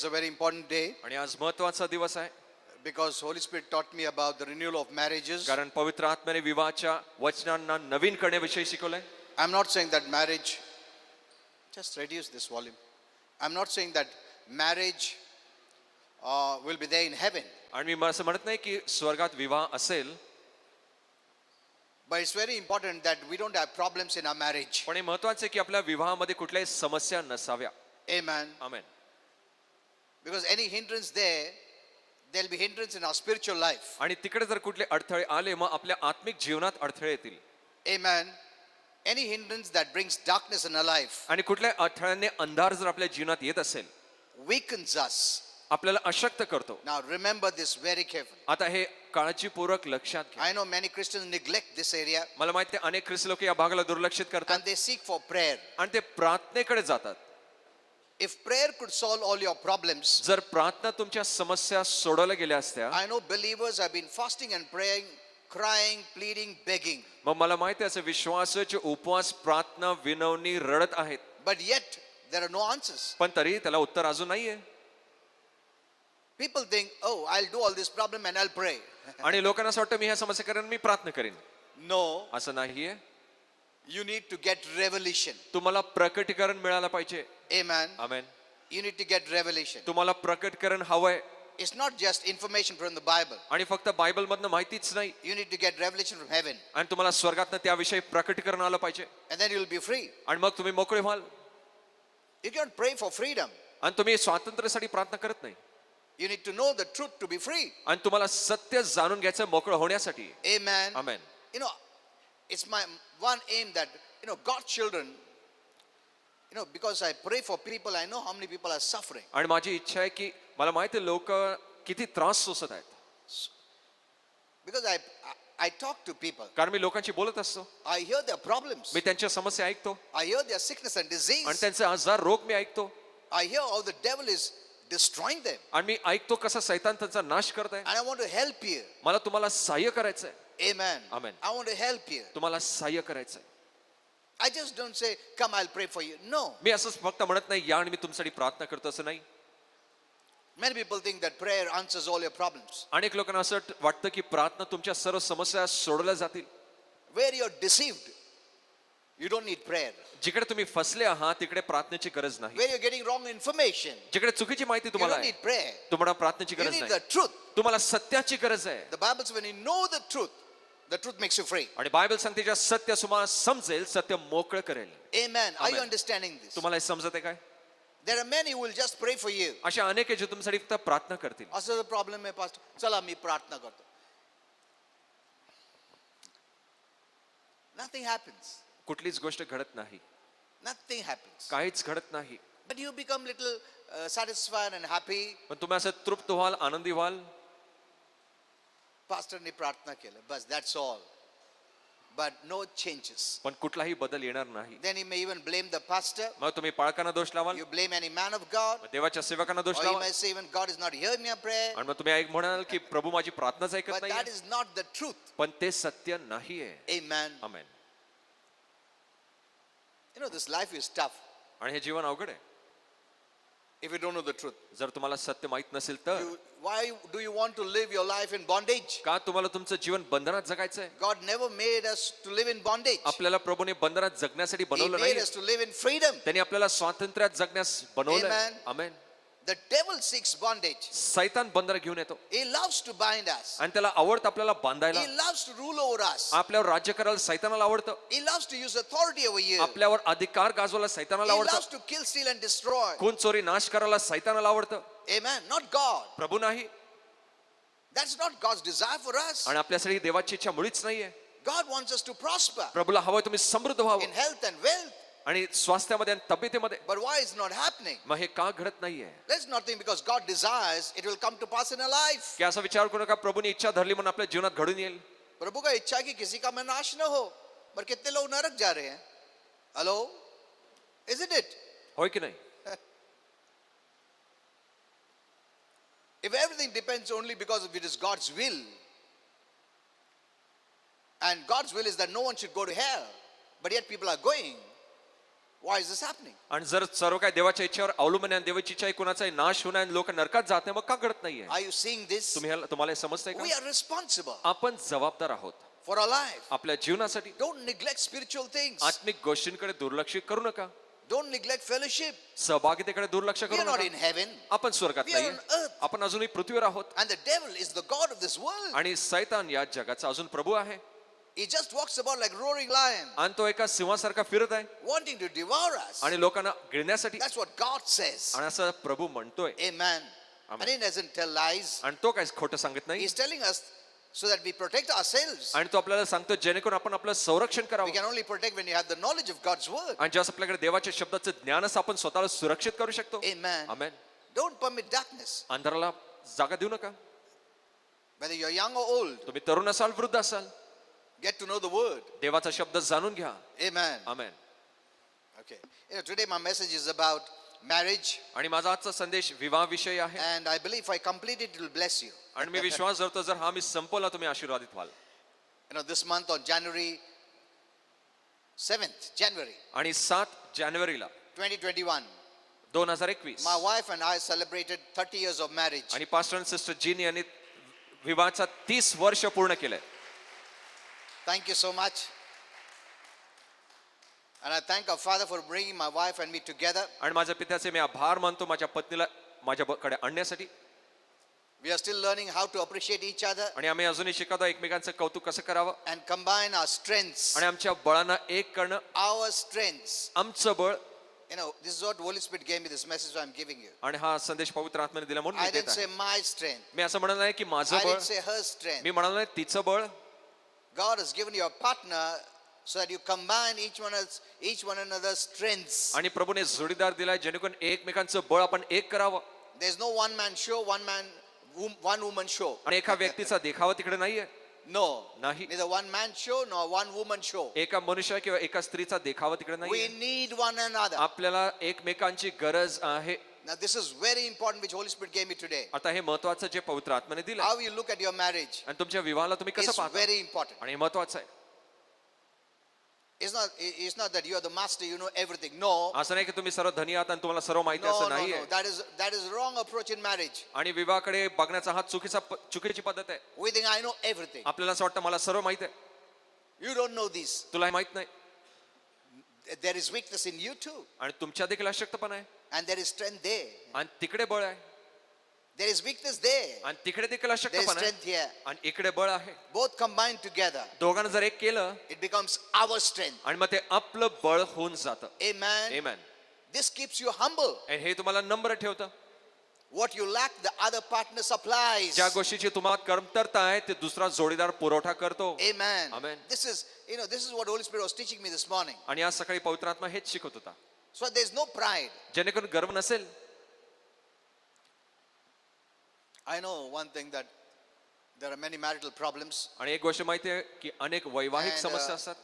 is a very important day आणि आज महत्त्वाचा दिवस आहे because Holy Spirit taught me about the renewal of marriages. कारण पवित्र आत्म्याने विवाहाच्या वचनांना नवीन करण्याविषयी शिकवलंय. I'm not saying that marriage, just reduce this volume. I'm not saying that marriage will be there in heaven. आणि मी असं म्हणत नाही की स्वर्गात विवाह असेल, But it's very important that we don't have problems in our marriage. पण हे महत्त्वाचं आहे की आपल्या विवाहामध्ये कुठल्याही समस्या नसाव्या. Amen. Amen. Because any hindrance there'll be hindrance in our spiritual life. आणि तिकडे जर कुठले अडथळे आले मग आपल्या आत्मिक जीवनात अडथळे येतील. Amen. Any hindrance that brings darkness in our life आणि कुठल्या अडथळ्याने अंधार जर आपल्या जीवनात येत असेल, weakens us. आपल्याला अशक्त करतो. Now remember this very carefully. आता हे काळजीपूर्वक लक्षात घ्या. I know many Christians neglect this area मला माहिती आहे अनेक ख्रिस्ती लोक या भागाला दुर्लक्षित करतात and they seek for prayer. आणि ते प्रार्थनेकडे जातात. If prayer could solve all your problems, जर प्रार्थना तुमच्या समस्या सोडवल्या गेल्या असत्या, I know believers have been fasting and praying, crying, pleading, begging. मग मला माहिती आहे असे विश्वासाचे उपवास, प्रार्थना, विनवणी रडत आहेत, But yet there are no answers. पण तरी त्याला उत्तर अजून नाहीये. People think, oh, I'll do all this problem and I'll pray. आणि लोकांना असं वाटतं मी ह्या समस्या करेन, मी प्रार्थना करेन. No, असं नाहीये. you need to get revelation. तुम्हाला प्रकटीकरण मिळालं पाहिजे. Amen. Amen. You need to get revelation. तुम्हाला प्रकटीकरण हवंय. It's not just information from the Bible. आणि फक्त बायबल मधनं माहितीच नाही, You need to get revelation from heaven. आणि तुम्हाला स्वर्गातनं त्याविषयी प्रकटीकरण आलं पाहिजे. And then you'll be free. आणि मग तुम्ही मोकळे व्हाल. You can't pray for freedom. आणि तुम्ही स्वातंत्र्यासाठी प्रार्थना करत नाही. You need to know the truth to be free. आणि तुम्हाला सत्य जाणून घ्यायचं मोकळं होण्यासाठी. Amen. Amen. You know, it's my one aim that, God's children, because I pray for people, I know how many people are suffering. आणि माझी इच्छा आहे की मला माहिती आहे लोक किती त्रास सोसत आहेत. Because I talk to people. कारण मी लोकांशी बोलत असतो, I hear their problems. मी त्यांच्या समस्या ऐकतो, I hear their sickness and आणि disease. त्यांचे आजार रोग मी ऐकतो, I hear how the devil is destroying them. आणि मी ऐकतो कसा सैतान त्यांचा नाश करत आहे. And I want to help you. मला तुम्हाला सहाय्य करायचं आहे. Amen. Amen. I want to help you. तुम्हाला सहाय्य करायचं आहे. I just don't say, come, I'll pray for you. No. मी असंच फक्त म्हणत नाही या आणि मी तुमच्यासाठी प्रार्थना करतो, असं नाही. Many people think that prayer answers all your problems. अनेक लोकांना असं वाटतं की प्रार्थना तुमच्या सर्व समस्या सोडवल्या जातील. Where you're deceived, you don't need prayer. जिकडे तुम्ही फसले आहात तिकडे प्रार्थनेची गरज नाही. Where you're getting wrong information, जिकडे चुकीची माहिती you तुम्हाला don't आहे need prayer. तुम्हाला प्रार्थनेची You गरज need नाही. the truth. तुम्हाला सत्याची गरज आहे. The Bible says when you know the truth makes you free. आणि बायबल सांगते ज्या सत्य तुम्हाला समजेल सत्य मोकळं करेल. Amen. Are you Amen. understanding this? तुम्हाला हे समजत आहे काय? There are many who will just pray for you. अशा अनेक जे तुमच्यासाठी फक्त प्रार्थना करतील. असं प्रॉब्लेम आहे पास्टर, चला मी प्रार्थना करतो. Nothing happens. कुठलीच गोष्ट घडत नाही, Nothing happens. काहीच घडत नाही. But you become little satisfied and happy. पण तुम्ही असं तृप्त व्हाल, आनंदी व्हाल. पास्टरने प्रार्थना केलं, बस, that's all. But no changes. पण कुठलाही बदल येणार नाही. Then you may even blame the pastor. मग तुम्ही पाळकांना दोष लावाल, You blame any man of God. मग देवाच्या सेवकांना दोष Or you लावाल, may say even God is not hearing my prayer. आणि मग तुम्ही म्हणाल की प्रभू माझी प्रार्थनाच ऐकत But that नाही. is not the truth. पण ते सत्य नाहीये. Amen. Amen. This life is tough आणि हे जीवन अवघड आहे if you don't know the truth. जर तुम्हाला सत्य माहित नसेल तर. Why do you want to live your life in bondage? का तुम्हाला तुमचं जीवन बंधनात जगायचंय? God never made us to live in bondage. आपल्याला प्रभूने बंधनात जगण्यासाठी He बनवलं made नाही, us to live in freedom. त्यांनी आपल्याला स्वातंत्र्यात जगण्यास बनवलं. Amen. Amen. The devil seeks bondage. सैतान बंधन घेऊन येतो He loves to bind us. आणि त्याला आवडतं आपल्याला बांधायला. He loves to rule over us. आपल्यावर राज्य करायला सैतानाला आवडतं. He loves to use authority over you. आपल्यावर अधिकार गाजवायला सैतानाला He loves आवडतं. to kill, steal and destroy. खून चोरी नाश करायला सैतानाला आवडतं, Amen. Not God. प्रभू नाही. That's not God's desire for us. आणि आपल्यासाठी देवाची इच्छा मुळीच नाहीये. God wants us to prosper प्रभूला हवंय तुम्ही समृद्ध व्हावं in health and wealth. आणि स्वास्थ्यामध्ये आणि तब्येतीमध्ये. But why is not happening? मग हे का घडत नाहीये? Let's not think because God desires it will come to pass in our life. की असा विचार करू नका प्रभूने इच्छा धरली म्हणून आपल्या जीवनात घडून येईल. प्रभु का इच्छा है कि किसी का मन नाश न हो, पर कितने लोग नरक जा रहे हैं. Hello? Isn't it? होय की नाही? If everything depends only because it is God's will, and God's will is that no one should go to hell, but yet people are going, Why is this happening? आणि जर सर्व काही देवाच्या इच्छेवर अवलंबून आहे आणि देवाची इच्छा आहे कुणाचाही नाश होणार आणि लोक नरकात जात नाही, मग का घडत नाहीये? Are you seeing this? तुम्हाला हे समजतंय We का? are responsible आपण जबाबदार आहोत for our life. आपल्या जीवनासाठी. Don't neglect spiritual things. आत्मिक गोष्टींकडे दुर्लक्ष करू नका. Don't neglect fellowship. सहभागितेकडे दुर्लक्ष We करू are not in नका. heaven. आपण स्वर्गात We are नाहीये, on earth. आपण अजूनही पृथ्वीवर आहोत. And the devil is the God of this world. आणि सैतान या जगाचा अजून प्रभू आहे He just walks about like roaring lion, आणि तो एका सिंहासारखा फिरत आहे wanting to devour us. आणि लोकांना गिळण्यासाठी. That's what God says. आणि असं प्रभू म्हणतोय. Amen. Amen. And he doesn't tell lies. आणि तो काही खोटं सांगत नाही. He's telling us so that we protect ourselves. आणि तो आपल्याला सांगतो जेणेकरून आपण आपलं संरक्षण We करावं. can only protect when you have the knowledge of God's word. आणि जेव्हा आपल्याकडे देवाच्या शब्दाचं ज्ञान असं आपण स्वतःला सुरक्षित करू शकतो. Amen. Amen. Don't permit darkness. अंधाराला जागा देऊ नका. Whether you're young or old, तुम्ही तरुण असाल वृद्ध असाल, get to know the word. देवाचा शब्द जाणून घ्या. Amen. Amen. Okay. Today my message is about marriage, आणि माझा आजचा संदेश विवाहाविषयी आहे. and I believe if I complete it, it will bless you. आणि मी विश्वास धरतो जर हा मी संपवला तुम्ही आशीर्वादित व्हाल. This month on January 7th, January आणि 7 जानेवारीला 2021, 2021 my wife and I celebrated 30 years of marriage. आणि पास्टर आणि सिस्टर जीनी यांनी विवाहाचा 30 वर्ष पूर्ण केलंय. Thank you so much. And I thank our Father for bringing my wife and me together. आणि माझ्या पित्याचे मी आभार मानतो माझ्या पत्नीला माझ्याकडे आणण्यासाठी. We are still learning how to appreciate each other आणि आम्ही अजूनही शिकतो एकमेकांचं कौतुक कसं करावं and combine our strengths. आणि आमच्या बळांना एक करणं. Our strengths. आमचं बळ. This is what the Holy Spirit gave me, this message I'm giving you. आणि हा संदेश पवित्र आत्म्याने दिला म्हणून I मी देत didn't say आहे. my strength. मी असं म्हणत नाही की माझं I बळ, didn't say her strength. मी म्हणालो नाही तिचं बळ. God has given you a partner so that you combine each one another's strengths. आणि प्रभूने जोडीदार दिलाय जेणेकरून एकमेकांचं बळ आपण एक करावं. There's no one man show, one woman show. आणि एका व्यक्तीचा देखावा तिकडे नाहीये. No. नाही. Neither one man show nor one woman show. एका मनुष्य किंवा एका स्त्रीचा देखावा तिकडे We नाहीये. need one another. आपल्याला एकमेकांची गरज आहे. Now this is very important which Holy Spirit gave me today. आता हे महत्वाचं जे पवित्र आत्म्याने दिलं How you look at your marriage आणि तुमच्या विवाहाला तुम्ही कसं is पाहता very important. आणि हे महत्वाचं आहे. It's not that you are the master, you know everything. No. असं नाही की तुम्ही सर्व धनी आहात आणि तुम्हाला सर्व माहिती No, असं no, नाहीये. no. That is wrong approach in marriage. आणि विवाहाकडे बघण्याचा हा चुकीची पद्धत आहे. We think I know everything. आपल्याला असं वाटतं मला सर्व माहित आहे. You don't know this. तुला हे माहित नाही. There is weakness in you too. आणि तुमच्या देखील अशक्तपणा आहे And there is strength there. आणि तिकडे बळ आहे There is weakness there. आणि तिकडे देखील There is अशक्तपणा strength आहे here. आणि इकडे बळ आहे. Both combined together, दोघांना जर एक केलं it becomes our strength. आणि मग ते आपलं बळ होऊन जातं. Amen. Amen. This keeps you humble. आणि हे तुम्हाला नम्र ठेवतं. What you lack, the other partner supplies. ज्या गोष्टीची तुम्हाला कमतरता आहे ते दुसरा जोडीदार पुरवठा करतो. Amen. Amen. This is what Holy Spirit was teaching me this morning. आणि आज सकाळी पवित्र आत्मा हेच शिकवत होता. So there's no pride. जेणेकरून गर्व नसेल. I know one thing that there are many marital problems. आणि एक गोष्ट माहिती आहे की अनेक वैवाहिक And, समस्या असतात.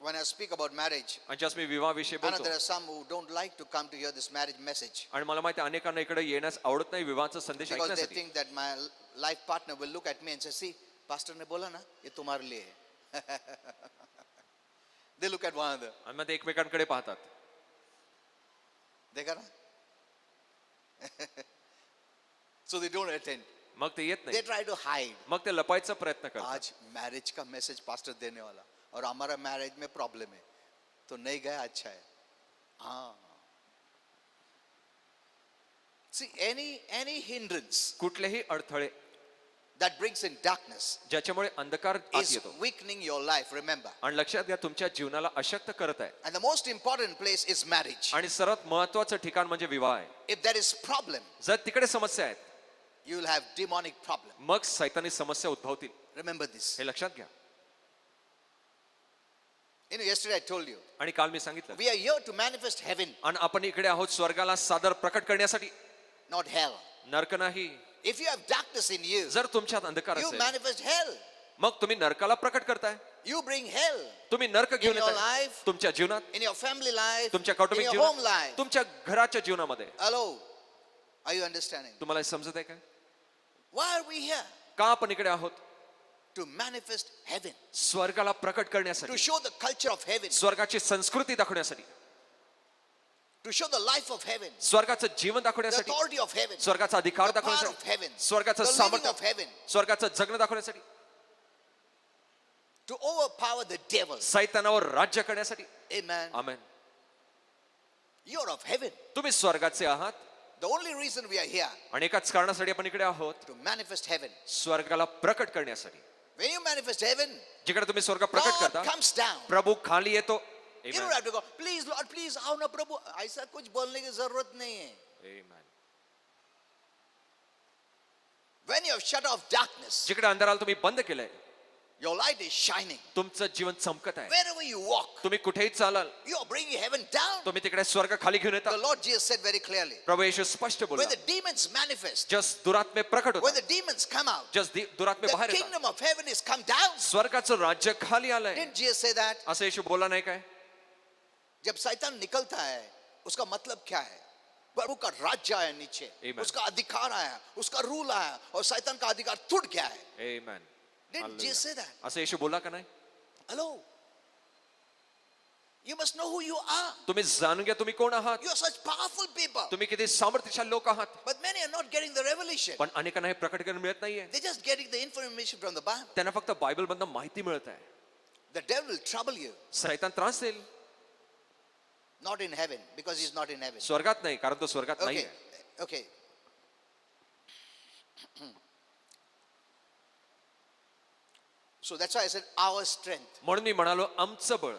When I speak about marriage, आणि ज्यास मी विवाहाविषयी I know बोलतो there are some who don't like to come to hear this marriage message आणि मला माहिती आहे अनेकांना इकडे येण्यास आवडत नाही विवाहाचा संदेश because they ऐकण्यासाठी. think that my life partner will look at me and say, "See, pastor ने बोला ना, ये तुम्हारे लिए है." They look at one another. आणि मग ते एकमेकांकडे पाहतात. देखा ना? So they don't attend. मग ते येत They नाही. try to hide. मग ते लपायचा प्रयत्न करतात. आज मैरिज का मैसेज पास्टर देने वाला और हमारा मैरिज में प्रॉब्लम है तो नहीं गया, अच्छा है. हाँ. See, any hindrance कुठलेही अडथळे that brings in darkness ज्याच्यामुळे अंधकार आत is येतो weakening your life, remember. आणि लक्षात घ्या तुमच्या जीवनाला अशक्त करत आहे. And the most important place is marriage. आणि सर्वात महत्वाचं ठिकाण म्हणजे विवाह आहे. If there is problem, जर तिकडे समस्या आहेत you will have demonic problem. मग सैतानी समस्या उद्भवतील. Remember this. हे लक्षात घ्या. Yesterday I told you, आणि काल मी सांगितलं we are here to manifest heaven, आणि आपण इकडे आहोत स्वर्गाला सादर प्रकट करण्यासाठी, not hell. नरक नाही. If you have darkness in you, जर तुमच्यात अंधकार you असेल manifest hell. मग तुम्ही नरकाला प्रकट करताय. You bring hell तुम्ही नरक घेऊन In your येताय life, तुमच्या जीवनात, in your family life, तुमच्या in कौटुंबिक your home जीवनात, life. तुमच्या घराच्या जीवनामध्ये. Hello, are you understanding? तुम्हाला हे समजत आहे काय? Why are we here? का आपण इकडे आहोत? To manifest heaven, स्वर्गाला प्रकट to करण्यासाठी, show the culture of heaven. स्वर्गाची संस्कृती दाखवण्यासाठी. to show the life of heaven, स्वर्गाचं Jeevan the दाखवण्यासाठी, authority of heaven, स्वर्गाचा अधिकार the power of दाखवण्यासाठी, heaven, स्वर्गाचं the living सामर्थ्य, of heaven, स्वर्गाचं जगणं दाखवण्यासाठी, to overpower the devil. सैतानावर राज्य करण्यासाठी. Amen. Amen. You're of heaven. तुम्ही स्वर्गाचे आहात The only reason we are here आणि एकाच कारणासाठी आपण इकडे आहोत, to manifest heaven. स्वर्गाला प्रकट करण्यासाठी. When you manifest heaven, जिकडे तुम्ही स्वर्ग प्रकट God करता, comes down. प्रभू खाली येतो. You don't have to go, please Lord, please आओ ना प्रभु. ऐसा कुछ बोलने की जरूरत नहीं है. Amen. When you have shut off darkness, जिकडे अंधाराला तुम्ही बंद केलंय, your light is shining. तुमचं जीवन चमकत आहे. Wherever you walk, तुम्ही कुठेही चालाल, you are bringing heaven down. तुम्ही तिकडे स्वर्ग खाली घेऊन येता. The Lord Jesus said very clearly, प्रभू येशू स्पष्ट when बोलला, the demons manifest, जस दुरात्मे प्रकट when होतात, the demons come out, जस दुरात्मे the बाहेर येतात, kingdom of heaven is come down. स्वर्गाचं राज्य खाली आलंय. Didn't Jesus say that? असं येशू बोलला नाही काय? जब शैतान निकलता है, उसका मतलब क्या है? प्रभु का राज्य आया नीचे, Amen. उसका अधिकार आया, उसका रूल आया, और शैतान का अधिकार टूट गया है. Amen. Didn't Jesus say that? असं येशू बोलला का नाही? Hello. You must know who you are. तुम्ही जाणून घ्या तुम्ही कोण आहात, You are such powerful people. तुम्ही किती सामर्थ्यशाली लोक आहात. But many are not getting the revelation. पण अनेकांना हे प्रकट करून मिळत नाहीये. They're just getting the information from the Bible. त्यांना फक्त बायबल मधनं माहिती मिळत आहे. The devil will trouble you. सैतान त्रास देईल. Not in heaven, because he's not in heaven. स्वर्गात नाही, कारण तो स्वर्गात Okay. नाहीये. Okay. So that's why I said our strength. म्हणून मी म्हणालो आमचं बळ,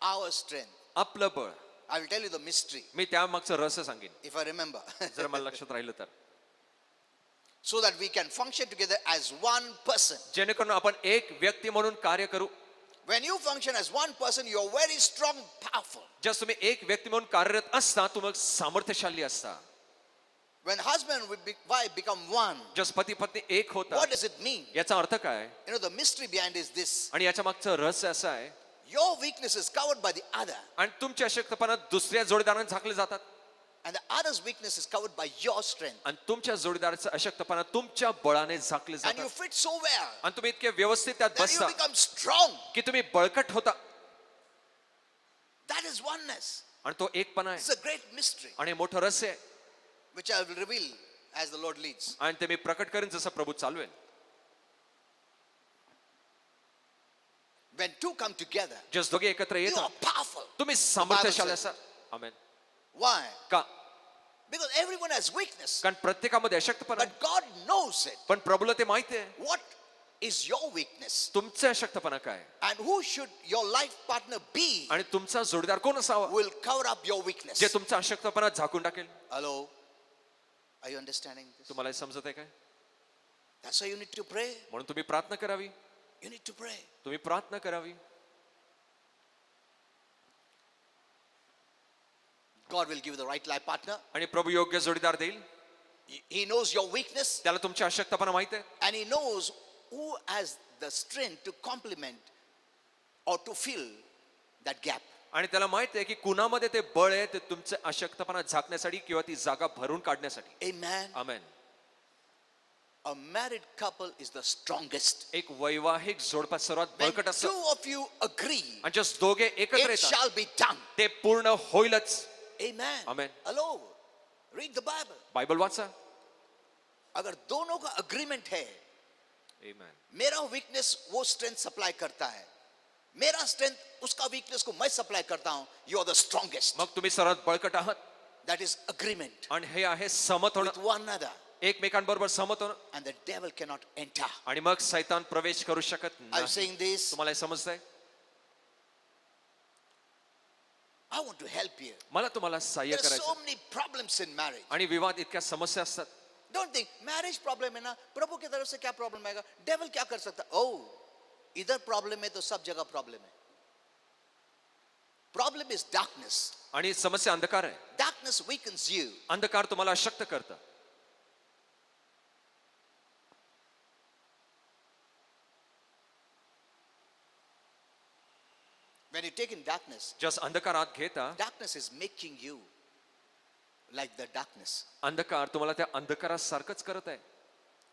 Our strength. आपलं बळ. I will tell you the mystery, मी त्यामागचं रहस्य सांगेन, if I remember. जर मला लक्षात राहिलं तर. So that we can function together as one person. जेणेकरून आपण एक व्यक्ती म्हणून कार्य करू. When you function as one person, you're very strong, powerful. जर तुम्ही एक व्यक्ती म्हणून कार्यरत असता, तुम्ही सामर्थ्यशाली असता. When husband and wife become one, जस पती पत्नी एक होता, what does it mean? याचा अर्थ काय? You know, the mystery behind is this. आणि याच्या मागचं रहस्य असं आहे, Your weakness is covered by the other, आणि तुमची अशक्तपणा दुसऱ्या जोडीदारांना झाकले जातात, and the other's weakness is covered by your strength. आणि तुमच्या जोडीदाराचं अशक्तपणा तुमच्या बळाने झाकले And you जातात, fit so well आणि तुम्ही इतके व्यवस्थित त्यात that you बसता become strong. की तुम्ही बळकट होता. That is oneness. आणि तो एकपणा It's आहे a great mystery, आणि मोठं रहस्य आहे, which I will reveal as the Lord leads. आणि ते मी प्रकट करेन जसं प्रभू चालवेल. When two come together, जस दोघे एकत्र you are येतात, powerful. तुम्ही सामर्थ्यशाली असा. आमेन. Why? का? Because everyone has weakness, कारण प्रत्येकामध्ये अशक्तपणा आहे. but God knows it. पण प्रभूला ते माहिती आहे What is your weakness? तुमचं अशक्तपणा काय आहे. And who should your life partner be आणि तुमचा जोडीदार कोण असावा will cover up your weakness. जे तुमचा अशक्तपणा झाकून टाकेल. Hello? Are you understanding this? तुम्हाला हे समजत आहे काय? That's why you need to pray. म्हणून तुम्ही प्रार्थना करावी. You need to pray. तुम्ही प्रार्थना करावी. God will give you the right life partner. आणि प्रभू योग्य जोडीदार देईल. He knows your weakness, त्याला तुमची अशक्तपणा माहित आहे, and He knows who has the strength to complement or to fill that gap. आणि त्याला माहित आहे की कुणामध्ये ते बळ आहे ते तुमचे अशक्तपणा झाकण्यासाठी किंवा ती जागा भरून काढण्यासाठी. Amen. Amen. A married couple is the strongest. एक वैवाहिक जोडपा सर्वात When बळकट असतं, two of you agree, आणि जस दोघे एकत्र it येतात shall be done. ते पूर्ण होईलच. Amen. Amen. Hello. Read the Bible. Bible वाचा. अगर दोनों का agreement है, Amen. मेरा वीकनेस वो स्ट्रेंथ सप्लाई करता है, मेरा स्ट्रेंथ उसका वीकनेस को मैं सप्लाई करता हूं, यू आर द स्ट्रॉन्गेस्ट. मग तुम्ही सर्वात बळकट आहात. दैट इज अग्रीमेंट आणि हे आहे सहमत विथ होणं, वन अनदर, एकमेकांबरोबर सहमत होणं. and the devil cannot enter. आणि मग सैतान प्रवेश करू शकत I'm नाही. saying this, तुम्हाला हे समजतंय? I want to help you. मला तुम्हाला सहाय्य There are so करायचं. many problems in marriage. आणि विवाद इतक्या समस्या असतात. Don't think marriage problem है ना, प्रभु की तरफ से क्या प्रॉब्लम आएगा, devil क्या कर सकता? Oh, इधर प्रॉब्लम है तो सब जगह प्रॉब्लम है. Problem is darkness. आणि समस्या अंधकार आहे. Darkness weakens you. अंधकार तुम्हाला अशक्त करतं. When you take in darkness, जस अंधकारात घेता, darkness is making you like the darkness. अंधकार तुम्हाला त्या अंधकारासारखंच करत आहे.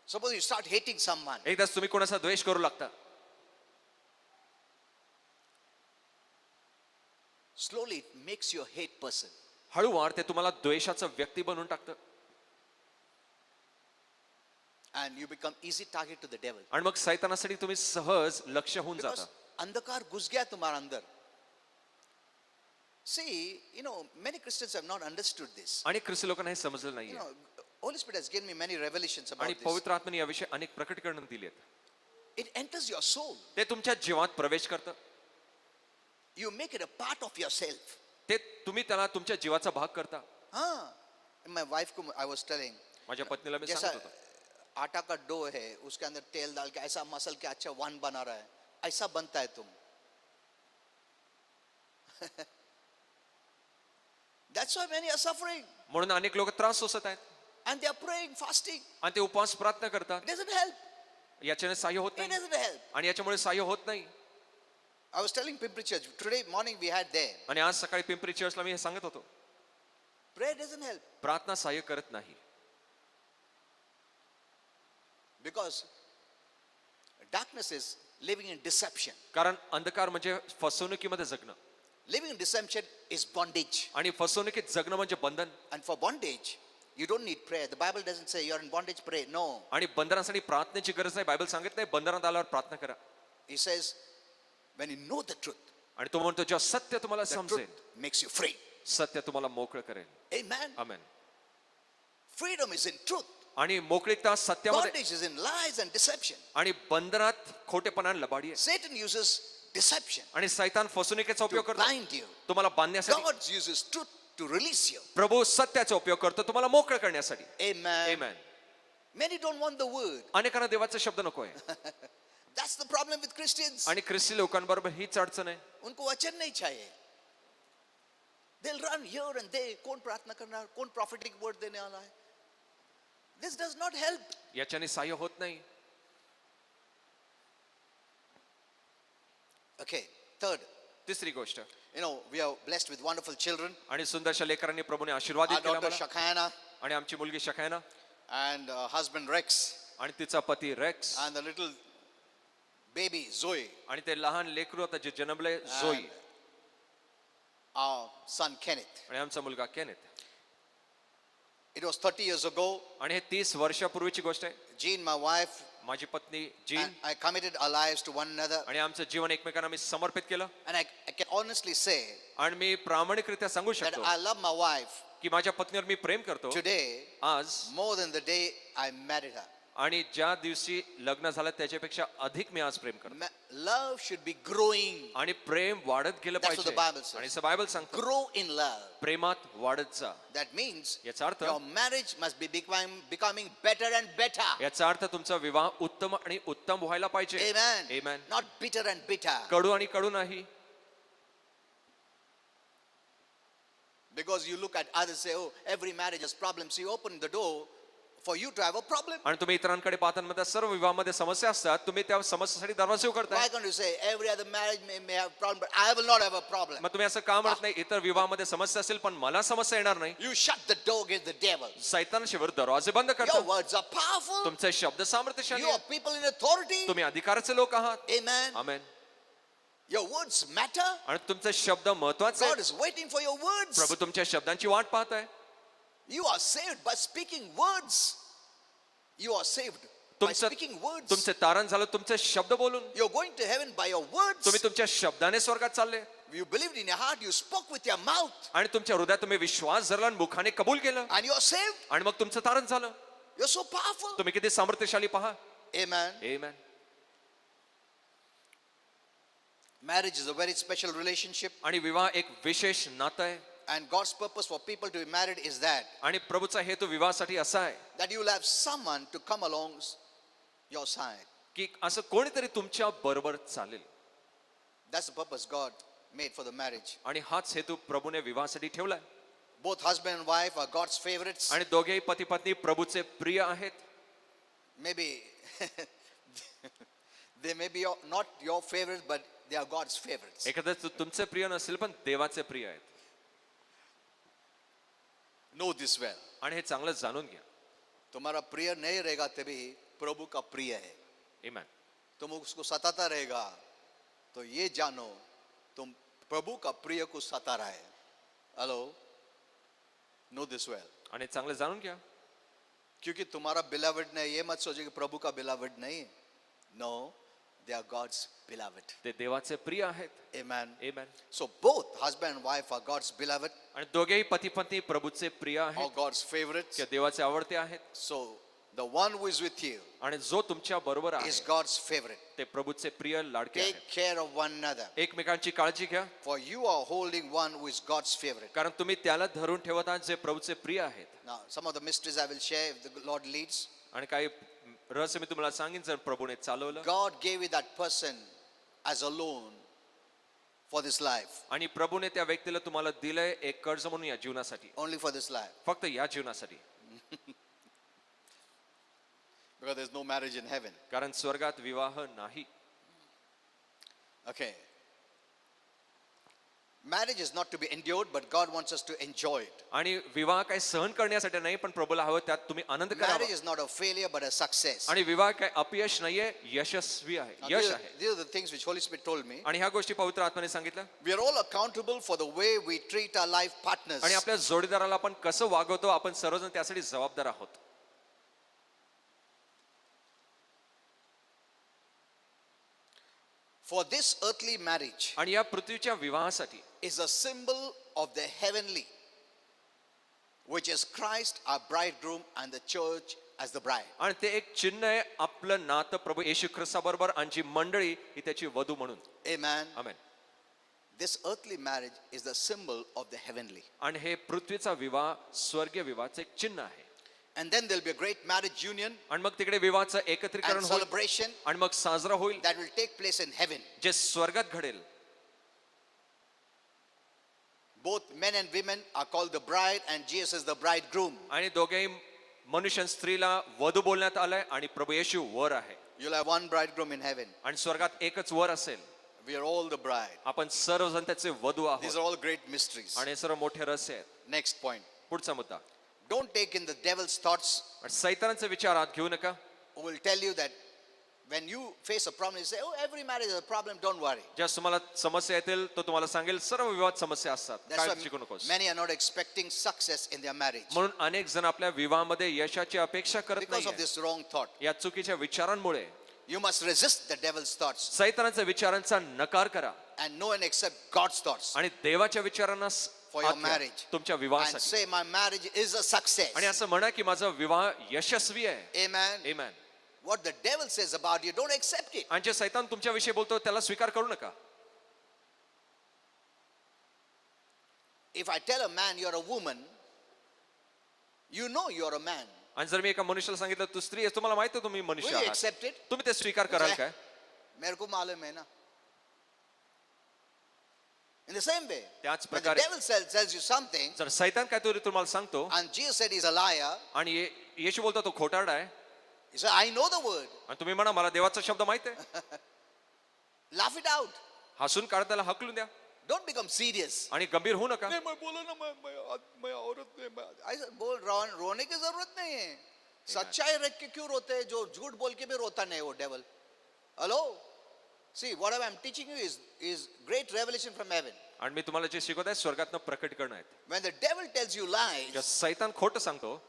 Suppose you start hating someone. एकदाच तुम्ही कोणाचा द्वेष करू लागता. Slowly it makes you a hate person. हळूवार ते तुम्हाला द्वेषाचं व्यक्ती बनवून टाकतं and you become easy target to the devil. आणि मग सैतानासाठी तुम्ही सहज लक्ष होऊन Because जाता अंधकार घुस गया तुम्हारे अंदर. See, many Christians have not understood this. आणि ख्रिस्ती लोकांना हे समजलं You नाहीये know, Holy Spirit has given me many revelations about आणि this. पवित्र आत्म्याने याविषयी अनेक प्रकटीकरण दिली आहेत It enters your soul. ते तुमच्या जीवात प्रवेश करतं You make it a part of yourself. ते तुम्ही त्याला तुमच्या जीवाचा भाग करता हाँ. My wife को I was telling, माझ्या पत्नीला मी जैसा सांगत होतो आटा का डो है उसके अंदर तेल डाल के ऐसा मसल के अच्छा वन बना रहा है, ऐसा बनता है तुम. That's why many are suffering म्हणून अनेक लोक त्रास सोसत आहेत and they are praying, fasting. आणि ते उपवास प्रार्थना करतात It doesn't help. याच्याने सहाय्य होत It नाही doesn't help. आणि याच्यामुळे सहाय्य होत नाही I was telling Pimpri Church today morning we had there. आणि आज सकाळी पिंपरी चर्चला मी हे सांगत होतो Prayer doesn't help प्रार्थना सहाय्य करत नाही because darkness is living in deception. कारण अंधकार म्हणजे फसवणुकीमध्ये जगणं Living in deception is bondage. आणि फसवणुकीत जगणं म्हणजे बंधन And for bondage, you don't need prayer. The Bible doesn't say you're in bondage, pray. No. आणि बंधनासाठी प्रार्थनेची गरज नाही बायबल सांगत नाही बंधनात आल्यावर प्रार्थना करा He says, when you know the truth, आणि तो म्हणतो जेव्हा सत्य तुम्हाला the समजेल truth makes you free. सत्य तुम्हाला मोकळं करेल Amen. Amen Freedom is in truth. आणि मोकळीकता सत्यामध्ये Bondage is in lies and deception. आणि बंधनात खोटेपणा आणि लबाडी आहे Satan uses deception आणि सैतान फसवणुकीचा to उपयोग करतो blind you. तुम्हाला बांधण्यासाठी God uses truth to release you. प्रभू सत्याचा उपयोग करतो तुम्हाला मोकळं करण्यासाठी Amen. Amen. Many don't want the word. अनेकांना देवाचा शब्द नको आहे That's the problem with Christians. आणि ख्रिस्ती लोकांबरोबर हीच अडचण आहे उनको वचन नहीं चाहिए. They'll run here and there. कौन प्रार्थना करना, कौन prophetic word देने वाला है. This does not help. याच्याने सहाय्य होत नाही Okay, third, तिसरी गोष्ट we are blessed with wonderful children. आणि सुंदरशा लेकरांनी प्रभूने आशीर्वादित Our केला daughter मला. Shakayana आणि आमची मुलगी शखायना and husband Rex आणि तिचा पती racks and the little baby Zoe, आणि ते लहान लेकरू आता जे जन्मले जोई our son Kenneth. आणि आमचा मुलगा Kenneth It was 30 years ago. आणि हे 30 वर्षापूर्वीची गोष्ट आहे Jean, my wife, माझी पत्नी gene and I committed our lives to one another. आणि आमचं जीवन एकमेकांना मी समर्पित केलं And I can honestly say आणि मी प्रामाणिकरित्या सांगू that शकतो I love my wife की माझ्या पत्नीवर मी प्रेम करतो today आज more than the day I married her. आणि ज्या दिवशी लग्न झालं त्याच्यापेक्षा अधिक मी आज प्रेम करतो Love should be growing. आणि प्रेम वाढत गेलं That's what the Bible पाहिजे says. आणि असं बायबल सांगतो Grow in love. प्रेमात वाढत जा That means याचा अर्थ your marriage must be becoming better and better. याचा अर्थ तुमचा विवाह उत्तम आणि उत्तम व्हायला पाहिजे Amen. Amen. Not bitter and bitter. कडू आणि कडू नाही Because you look at others say, oh, every marriage has problems. So you open the door for you to have a problem. आणि तुम्ही इतरांकडे पाहताना म्हणता सर्व विवाहामध्ये समस्या असतात तुम्ही त्या समस्येसाठी दरवाजे Why उघडताय can't you say every other marriage may have problem, but I will not have a problem? मग तुम्ही असं का म्हणत नाही इतर विवाहामध्ये समस्या असेल पण मला समस्या येणार नाही You shut the door against the devil. सैतानाशिवाय दरवाजे बंद Your करता words are powerful. तुमचे शब्द सामर्थ्यशाली You are आहेत. people in authority. तुम्ही अधिकाराचे लोक आहात Amen. Amen Your words matter. आणि तुमचे शब्द महत्वाचे God आहेत. is waiting for your words. प्रभू तुमच्या शब्दांची वाट पाहत आहे You are saved by speaking words. You are saved by तुमचं speaking words. तुमचे तारण झालं तुमचे शब्द बोलून You're going to heaven by your words. तुम्ही तुमच्या शब्दाने स्वर्गात चालले You believed in your heart. You spoke with your mouth. आणि तुमच्या हृदयात तुम्ही विश्वास धरला आणि मुखाने कबूल केलं And you're saved. आणि मग तुमचं तारण झालं You're so powerful. तुम्ही किती सामर्थ्यशाली पहा Amen. Amen. Marriage is a very special relationship. आणि विवाह एक विशेष नातं आहे And God's purpose for people to be married is that आणि प्रभूचा हेतू विवाहासाठी असा आहे that you will have someone to come along your side. की असं कोणीतरी तुमच्या बरोबर चालेल That's the purpose God made for the marriage. आणि हाच हेतू प्रभूने विवाहासाठी ठेवलाय Both husband and wife are God's favorites. आणि दोघेही पती पत्नी प्रभूचे प्रिय आहेत Maybe they may be not your favorites, but they are God's favorites. एखादं तुमचे प्रिय नसेल पण देवाचे प्रिय आहेत Know this well. आणि हे चांगलं जाणून घ्या तुम्हारा प्रिय नहीं रहेगा तभी प्रभु का प्रिय है. Amen. तुम उसको सताता रहेगा तो ये जानो तुम प्रभु का प्रिय को सता रहा है. हेलो. Know this well. आणि चांगलं जाणून घ्या. क्योंकि तुम्हारा beloved नहीं, ये मत सोचिए कि प्रभु का beloved नहीं. No, they are God's beloved. ते देवाचे प्रिय आहेत. Amen. Amen. So both husband and wife are God's beloved आणि दोघेही पती पत्नी प्रभूचे प्रिय or आहेत God's favorites. किंवा देवाचे आवडते आहेत. So the one who is with you आणि जो तुमच्या बरोबर आहे is God's favorite. ते प्रभूचे प्रिय लाडके Take आहेत. care of one another. एकमेकांची काळजी घ्या, For you are holding one who is God's favorite. कारण तुम्ही त्याला धरून ठेवत आहात जे प्रभूचे प्रिय आहेत. Now, some of the mysteries I will share if the Lord leads. आणि काही रहस्य मी तुम्हाला सांगेन जर प्रभूने चालवलं. God gave you that person as a loan for this life. आणि प्रभूने त्या व्यक्तीला तुम्हाला दिलंय एक कर्ज म्हणून या जीवनासाठी, Only for this life. फक्त या जीवनासाठी. Because there's no marriage in heaven. कारण स्वर्गात विवाह नाही. Okay. Marriage is not to be endured, but God wants us to enjoy it. आणि विवाह काही सहन करण्यासाठी नाही, पण प्रभूला हवं त्यात तुम्ही आनंद करावा. Marriage is not a failure, but a success. आणि विवाह काय अपयश नाहीये, यशस्वी आहे, Now, यश आहे. these are the things which Holy Spirit told me. आणि ह्या गोष्टी पवित्र आत्म्याने सांगितलं. We are all accountable for the way we treat our life partners. आणि आपल्या जोडीदाराला आपण कसं वागवतो, आपण सर्वजण त्यासाठी जबाबदार आहोत. For this earthly marriage आणि या पृथ्वीच्या विवाहासाठी is a symbol of the heavenly, which is Christ, our bridegroom, and the church as the bride. आणि ते एक चिन्ह आहे आपलं नातं प्रभू येशू ख्रिस्ताबरोबर आणि जी मंडळी ही त्याची वधू म्हणून. Amen. Amen. This earthly marriage is the symbol of the heavenly. आणि हे पृथ्वीचा विवाह स्वर्गीय विवाहाचं एक चिन्ह आहे. And then there'll be a great marriage union आणि मग तिकडे विवाहाचं and एकत्रीकरण होईल celebration आणि मग साजरा होईल that will take place in heaven. जे स्वर्गात घडेल. Both men and women are called the bride, and Jesus is the bridegroom. आणि दोघेही मनुष्य स्त्रीला वधू बोलण्यात आलंय आणि प्रभू येशू वर आहे. You'll have one bridegroom in heaven. आणि स्वर्गात एकच वर असेल. We are all the bride. आपण सर्वजण त्याचे वधू These आहोत. are all great mysteries. आणि हे सर्व मोठे रहस्य आहेत. Next point. पुढचा मुद्दा, Don't take in the devil's thoughts सैतानाचे विचार आत घेऊ नका. who will tell you that when you face a problem, you say, oh, every marriage is a problem, don't worry. ज्या तुम्हाला समस्या येतील तो तुम्हाला सांगेल सर्व विवाद समस्या असतात, That's काय शिकू why नकोस. many are not expecting success in their marriage म्हणून अनेक जण आपल्या विवाहामध्ये यशाची अपेक्षा करत because of नाही. this wrong thought. या चुकीच्या विचारांमुळे You must resist the devil's thoughts सैतानाच्या विचारांचा नकार करा and know and accept God's thoughts आणि देवाच्या विचारांना for your आत घ्या, marriage. तुमच्या and विवाहासाठी. say, my marriage is a success. आणि असं म्हणा की माझा विवाह यशस्वी आहे. Amen. Amen. What the devil says about you, don't accept it. आणि जे सैतान तुमच्याविषयी बोलतो त्याला स्वीकार करू नका. If I tell a man you're a woman, you know you're a man. आणि जर मी एका मनुष्याला सांगितलं तू स्त्री आहेस, तुम्हाला माहिती आहे तुम्ही Will मनुष्य you आहात, accept it? तुम्ही ते स्वीकार कराल काय? मेरे को मालूम है ना. In the same way, त्याच when the प्रकारे devil tells you something जर सैतान काहीतरी तुम्हाला सांगतो and Jesus said he's a liar, आणि येशू बोलतो तो खोटारडा आहे he said, I know the word. आणि तुम्ही म्हणा मला देवाचा शब्द माहित आहे, Laugh it out. हसून काढ, त्याला हकलून द्या Don't become serious. आणि गंभीर होऊ नका. नहीं मैं बोला ना मैं औरत नहीं I said बोल रोने की जरूरत नहीं है. सच्चाई रख के क्यों रोते हैं? जो झूठ बोल के भी रोता नहीं वो devil. Hello? See, whatever I'm teaching you is great revelation from heaven. आणि मी तुम्हाला जे शिकवत आहे स्वर्गातनं प्रकट करणं आहे. When the devil tells you lies, जेव्हा सैतान खोटं सांगतो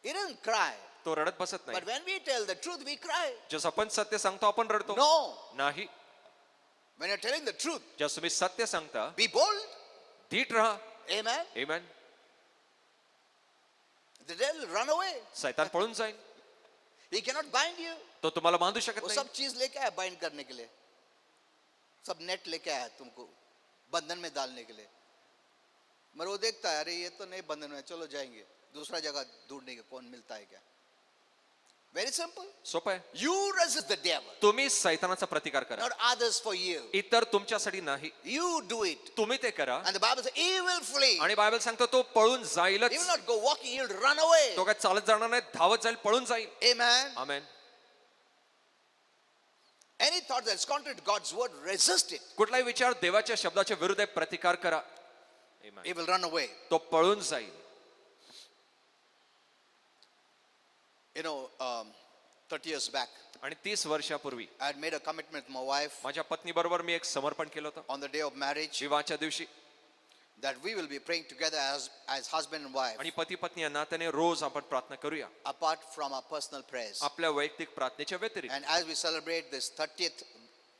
he doesn't cry. तो रडत बसत But नाही. when we tell the truth, we cry. जेव्हा आपण सत्य सांगतो आपण रडतो No. नाही. When you're telling the truth, जेव्हा तुम्ही सत्य सांगता be bold. धीट राहा. Amen. Amen. The devil will run away. सैतान पळून जाईल, He cannot bind you. तो तुम्हाला बांधू शकत वो नाही. सब चीज लेके आया बाइंड करने के लिए. सब नेट लेके आया तुमको बंधन में डालने के लिए. मगर वो देखता है अरे ये तो नहीं बंधन में, चलो जाएंगे दूसरा जगह ढूंढने के, कौन मिलता है क्या. Very simple. सोपं आहे. You resist the devil, तुम्ही सैतानाचा प्रतिकार करा, not others for you. इतर तुमच्यासाठी नाही. You do it. तुम्ही ते करा And the Bible says he will flee. आणि बायबल सांगतो तो पळून जाईलच. He will not go walking, he will run away. तो काय चालत जाणार नाही, धावत जाईल, पळून जाईल. Amen. Amen. Any thought that's contrary to God's word, resist it. कुठलाही विचार देवाच्या शब्दाच्या विरुद्ध आहे, प्रतिकार करा. Amen. He will run away. तो पळून जाईल. You know, 30 years back, आणि 30 वर्षापूर्वी I had made a commitment with my wife माझ्या पत्नी बरोबर मी एक समर्पण केलं होतं. on the day of marriage. विवाहाच्या दिवशी that we will be praying together as husband and wife, आणि पती पत्नी या नात्याने रोज आपण प्रार्थना करूया apart from our personal prayers. आपल्या वैयक्तिक प्रार्थनेच्या व्यतिरिक्त. And as we celebrate this 30th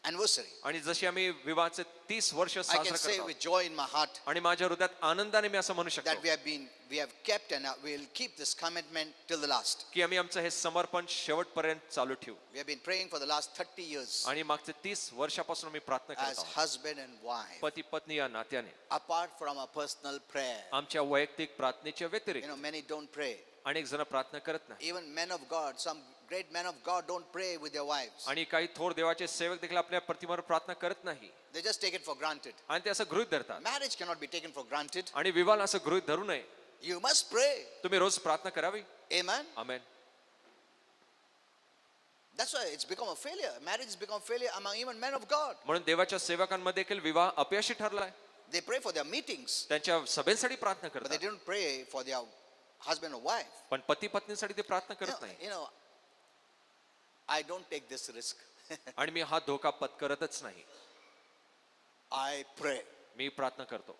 anniversary, आणि जशी आम्ही विवाहाचे 30 वर्ष I साजरा can say करतो with joy in my heart आणि माझ्या हृदयात आनंदाने मी असं म्हणू that शकतो we have kept and we'll keep this commitment till the last. की आम्ही आमचं हे समर्पण शेवटपर्यंत चालू ठेवू. We have been praying for the last 30 years आणि मागचे 30 वर्षापासून आम्ही प्रार्थना करत as आहोत husband and wife, पती पत्नी या नात्याने apart from our personal prayer. आमच्या वैयक्तिक प्रार्थनेच्या You व्यतिरिक्त. know, many don't pray. अनेक जण प्रार्थना करत नाही Even men of God, some great men of God don't pray with their wives. आणि काही थोर देवाचे सेवक देखील आपल्या प्रतिमावर प्रार्थना करत नाही They just take it for granted. आणि ते असं गृहीत धरतात. Marriage cannot be taken for granted. आणि विवाहाला असं गृहीत धरू नये. You must pray. तुम्ही रोज प्रार्थना करावी. Amen. Amen. That's why it's become a failure. Marriage has become a failure among even men of God. म्हणून देवाच्या सेवकांमध्ये देखील विवाह अपयशी ठरलाय. They pray for their meetings, त्यांच्या सभेसाठी प्रार्थना but they करतात don't pray for their husband or wife. पण पती पत्नीसाठी ते प्रार्थना You करत know, नाही. you know, I don't take this risk. आणि मी हा धोका पत्करतच नाही. I pray. मी प्रार्थना करतो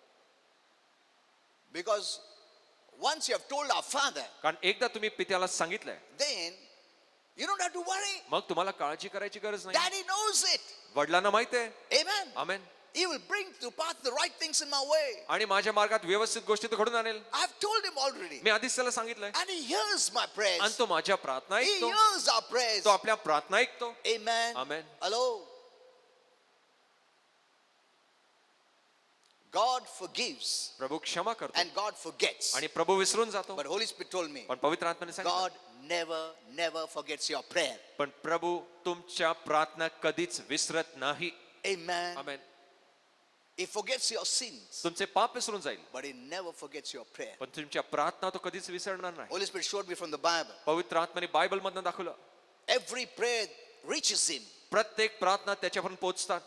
Because once you have told our Father, कारण एकदा तुम्ही पित्याला सांगितलंय then you don't have to worry. मग तुम्हाला काळजी करायची गरज नाही. Daddy knows it. वडिलांना माहित आहे. Amen. Amen. He will bring to pass the right things in my way. आणि माझ्या मार्गात व्यवस्थित गोष्टी तो घडून आणेल. I've told him already. मी आधीच त्याला सांगितलंय And he hears my आणि prayers. तो माझ्या प्रार्थना He ऐकतो. hears our prayers. तो आपल्या प्रार्थना ऐकतो. Amen. Amen. Hello. God forgives प्रभू क्षमा करतो and God forgets. आणि प्रभू विसरून जातो. But Holy Spirit told me, पण पवित्र आत्म्याने सांगितलं God never forgets your prayer. पण प्रभू तुमच्या प्रार्थना कधीच विसरत नाही. Amen. Amen. He forgets your sins, तुमचे पाप विसरून जाईल but he never forgets your prayer. पण तुमच्या प्रार्थना तो कधीच विसरणार नाही. Holy Spirit showed me from the Bible. पवित्र आत्म्याने बायबल मधनं दाखवलं Every prayer reaches him. प्रत्येक प्रार्थना त्याच्यापर्यंत पोहोचतात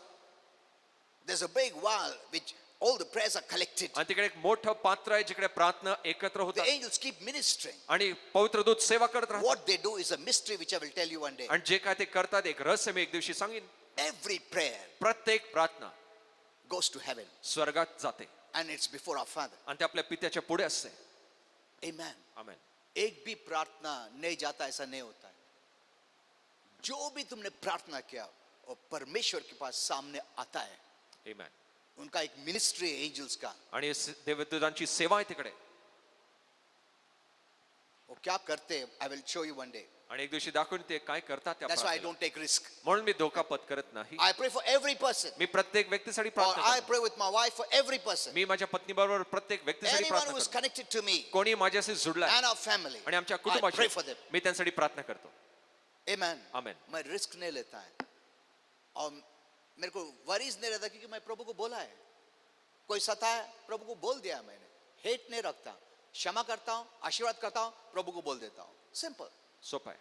There's a big wall which all the prayers are collected. आणि तिकडे एक मोठं पात्र आहे जिकडे प्रार्थना एकत्र The होतात angels keep ministering. आणि पवित्र दूत सेवा करत राहतात. What they do is a mystery which I will tell you one day. आणि जे काय ते करतात एक रहस्य मी एक दिवशी सांगेन. Every prayer प्रत्येक प्रार्थना goes to heaven स्वर्गात जाते and it's before our Father. आणि ते आपल्या पित्याच्या पुढे असते. Amen. आमेन. एक भी प्रार्थना नहीं जाता ऐसा नहीं होता है. जो भी तुमने प्रार्थना किया वो परमेश्वर के पास सामने आता है. आमेन. उनका एक मिनिस्ट्री है एंजल्स का. आणि देवदूतांची सेवा आहे तिकडे वो क्या करते हैं I will show you one day. आणि एक दिवशी दाखवून ते काय करतात त्या That's why I प्रार्थनेला. don't take risk. म्हणून मी धोका पत्करत नाही. I pray for every person. मी प्रत्येक व्यक्तीसाठी Or प्रार्थना I करतो. pray with my wife for every person. मी माझ्या पत्नी बरोबर प्रत्येक व्यक्तीसाठी Anyone प्रार्थना who is करतो. connected to me कोणी माझ्याशी जुडलाय and our family. आणि आमच्या I pray कुटुंबाशी for them. मी त्यांसाठी प्रार्थना करतो. Amen. Amen. मैं रिस्क नहीं लेता है और मेरे को वरीज नहीं रहता क्योंकि मैं प्रभु को बोला है. कोई सताया प्रभु को बोल दिया मैंने. हेट नहीं रखता. क्षमा करता हूँ, आशीर्वाद करता हूँ, प्रभु को बोल देता हूँ. सिंपल. सोपं आहे.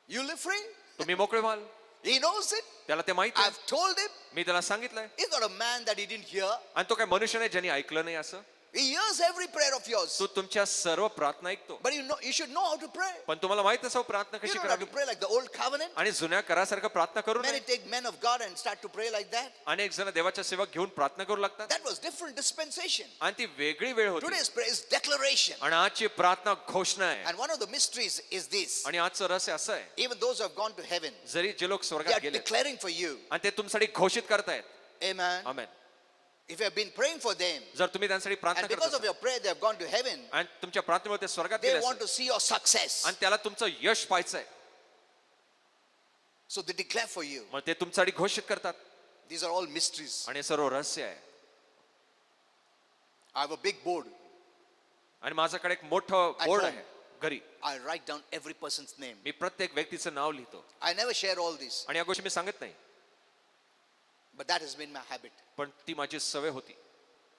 You live free. तुम्ही मोकळे व्हाल. He knows it. त्याला ते माहिती आहे. I've told him. मी त्याला सांगितलंय He's not a man that he didn't hear. आणि तो काय मनुष्य नाही ज्यांनी ऐकलं नाही असं. He hears every prayer of yours. तो तुमच्या सर्व प्रार्थना ऐकतो. But you should know how to pray. पण तुम्हाला माहित असावं प्रार्थना You कशी don't have to करावी. pray like the old covenant. आणि जुन्या करासारखं प्रार्थना करू Many नये. take men of God and start to pray like that. अनेक जण देवाच्या सेवा घेऊन प्रार्थना करू लागतात That was different dispensation. आणि ती वेगळी वेळ होती. Today's prayer is declaration. आणि आजची प्रार्थना घोषणा आहे. And one of the mysteries is this. आणि आजचं रहस्य असं आहे Even those who have gone to heaven, जरी जे लोक they स्वर्गात are गेले declaring for you. आणि ते तुमच्यासाठी घोषित करतायत. Amen. Amen. If you have been praying for them, जर तुम्ही त्यांसाठी प्रार्थना and करत because of असाल your prayer they have gone to heaven, आणि तुमच्या प्रार्थनेमुळे ते स्वर्गात they गेले want to असेल see your success. आणि त्याला तुमचं यश पाहायचंय So they declare for you. मग ते तुमच्यासाठी घोषित करतात These are all mysteries. आणि हे सर्व रहस्य आहे. I have a big board. आणि माझ्याकडे एक मोठं At बोर्ड home. आहे घरी. I write down every person's name. मी प्रत्येक व्यक्तीचं नाव लिहितो I never share all this, आणि या गोष्टी मी सांगत नाही but that has been my habit. पण ती माझी सवय होती.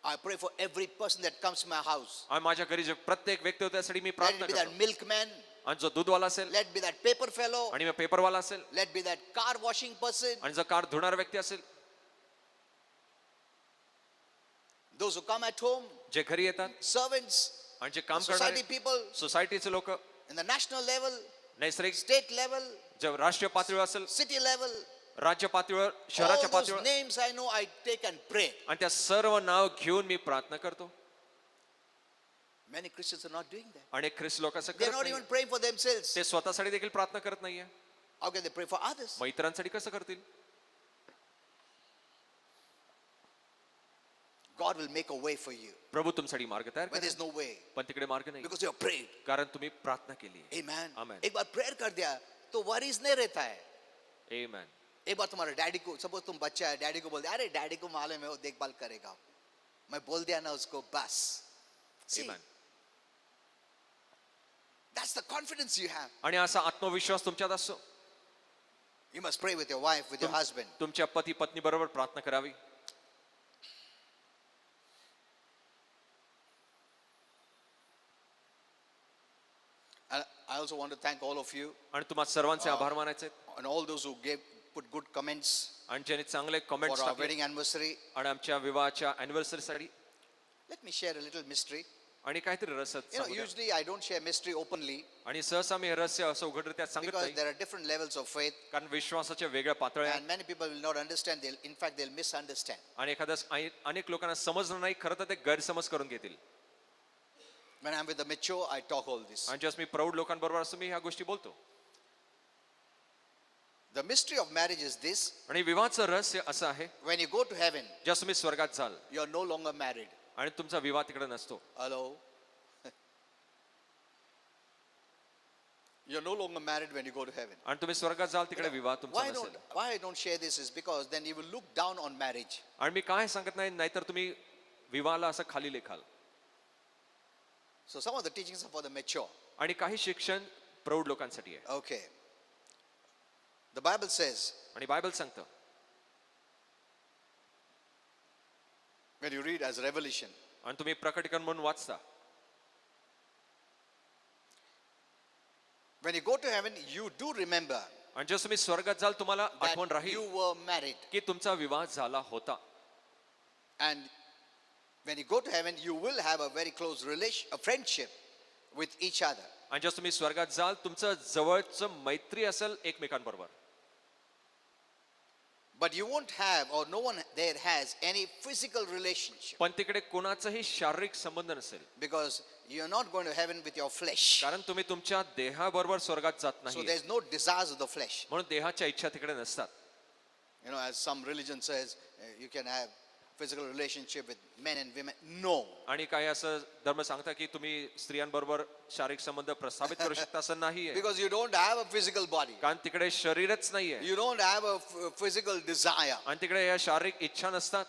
I pray for every person that comes to my house. आणि माझ्या घरी जे प्रत्येक व्यक्ती होते त्यासाठी मी Let प्रार्थना it be that करतो. milkman, आणि जो दूधवाला असेल let be that paper fellow, आणि मग पेपरवाला असेल let be that car washing person, आणि जर कार धुणारा व्यक्ती असेल those who come at home, जे घरी येतात servants, आणि जे काम society करणारे people, सोसायटीचे लोक in the national level, नैसर्गिक state level, जे राष्ट्रीय पातळीवर असेल city level, राज्य पातळीवर all शहराच्या those पातळीवर names I know I take and pray. आणि त्या सर्व नाव घेऊन मी प्रार्थना करतो. Many Christians are not doing that. अनेक ख्रिस्त लोक असं They're करत not नाहीये. even praying for themselves. ते स्वतःसाठी देखील प्रार्थना करत नाहीये. How can they pray for others? मग इतरांसाठी कसं करतील? God will make a way for you प्रभू तुमच्यासाठी मार्ग तयार when there's करेल, no way पण तिकडे मार्ग नाही, because you have prayed. कारण तुम्ही प्रार्थना केली. Amen. Amen. एक बार प्रेयर कर दिया तो वरीज नहीं रहता है. Amen. एक बार तुम्हारे डैडी को, सपोज तुम बच्चा है, डैडी को बोल दिया, अरे डैडी को मालूम है वो देखभाल करेगा, मैं बोल दिया ना उसको बस. See, Amen. that's the confidence you have. आणि असा आत्मविश्वास तुमच्यात असतो. You must pray with your wife, with your husband. तुमच्या पती पत्नी बरोबर प्रार्थना करावी. And I also want to thank all of you आणि तुम्हा सर्वांचे आभार मानायचे and all those who put good comments आणि ज्यांनी चांगले for कमेंट्स our टाकले wedding anniversary. आणि आमच्या विवाहाच्या अॅनिव्हर्सरीसाठी. Let me share a little mystery. आणि काहीतरी रहस्य You know, सांगू द्या. usually I don't share mystery openly आणि सहसा मी हे रहस्य असं उघडरित्या सांगत because नाही, there are different levels of faith, कारण विश्वासाच्या वेगळ्या पातळ्या आहेत. and many people will not understand. In fact, they'll misunderstand. आणि अनेक लोकांना समजलं नाही, खरं तर ते गैरसमज करून घेतील. When I'm with the mature, I talk all this. आणि जेव्हा मी प्रौढ लोकांबरोबर असतो मी ह्या गोष्टी बोलतो. The mystery of marriage is this: आणि विवाहाचं रहस्य असं आहे, when you go to heaven, जेव्हा तुम्ही स्वर्गात जाल you're no longer married. आणि तुमचा विवाह तिकडे नसतो. Hello? You're no longer married when you go to heaven. आणि तुम्ही स्वर्गात जाल तिकडे विवाह तुमचा नसेल. Why I don't share this is because then you will look down on marriage. आणि मी काय सांगत नाही, नाहीतर तुम्ही विवाहाला असं खाली लेखाल. So some of the teachings are for the mature. आणि काही शिक्षण प्रौढ लोकांसाठी आहे. Okay. The Bible says, आणि बायबल सांगतं, when you read as Revelation, आणि तुम्ही प्रकटीकरण म्हणून वाचता, when you go to heaven, you do remember आणि जेव्हा तुम्ही स्वर्गात जाल तुम्हाला आठवण that you राहील were married. की तुमचा विवाह झाला होता. And when you go to heaven, you will have a very close a friendship with each other. आणि जेव्हा तुम्ही स्वर्गात जाल तुमचं जवळचं मैत्री असेल एकमेकांबरोबर. But you won't have, or no one there has, any physical relationship पण तिकडे कोणाचाही शारीरिक संबंध नसेल, because you're not going to heaven with your flesh. कारण तुम्ही तुमच्या देहाबरोबर स्वर्गात जात So नाही, there's no desires of the flesh. म्हणून देहाच्या इच्छा तिकडे नसतात. You know, as some religion says, you can have physical relationship with men and women. No. आणि काही असं धर्म सांगता की तुम्ही स्त्रियांबरोबर शारीरिक संबंध प्रस्थापित करू शकता, असं नाहीये, Because you don't have a physical body. कारण तिकडे शरीरच नाहीये You don't have a physical desire. आणि तिकडे या शारीरिक इच्छा नसतात.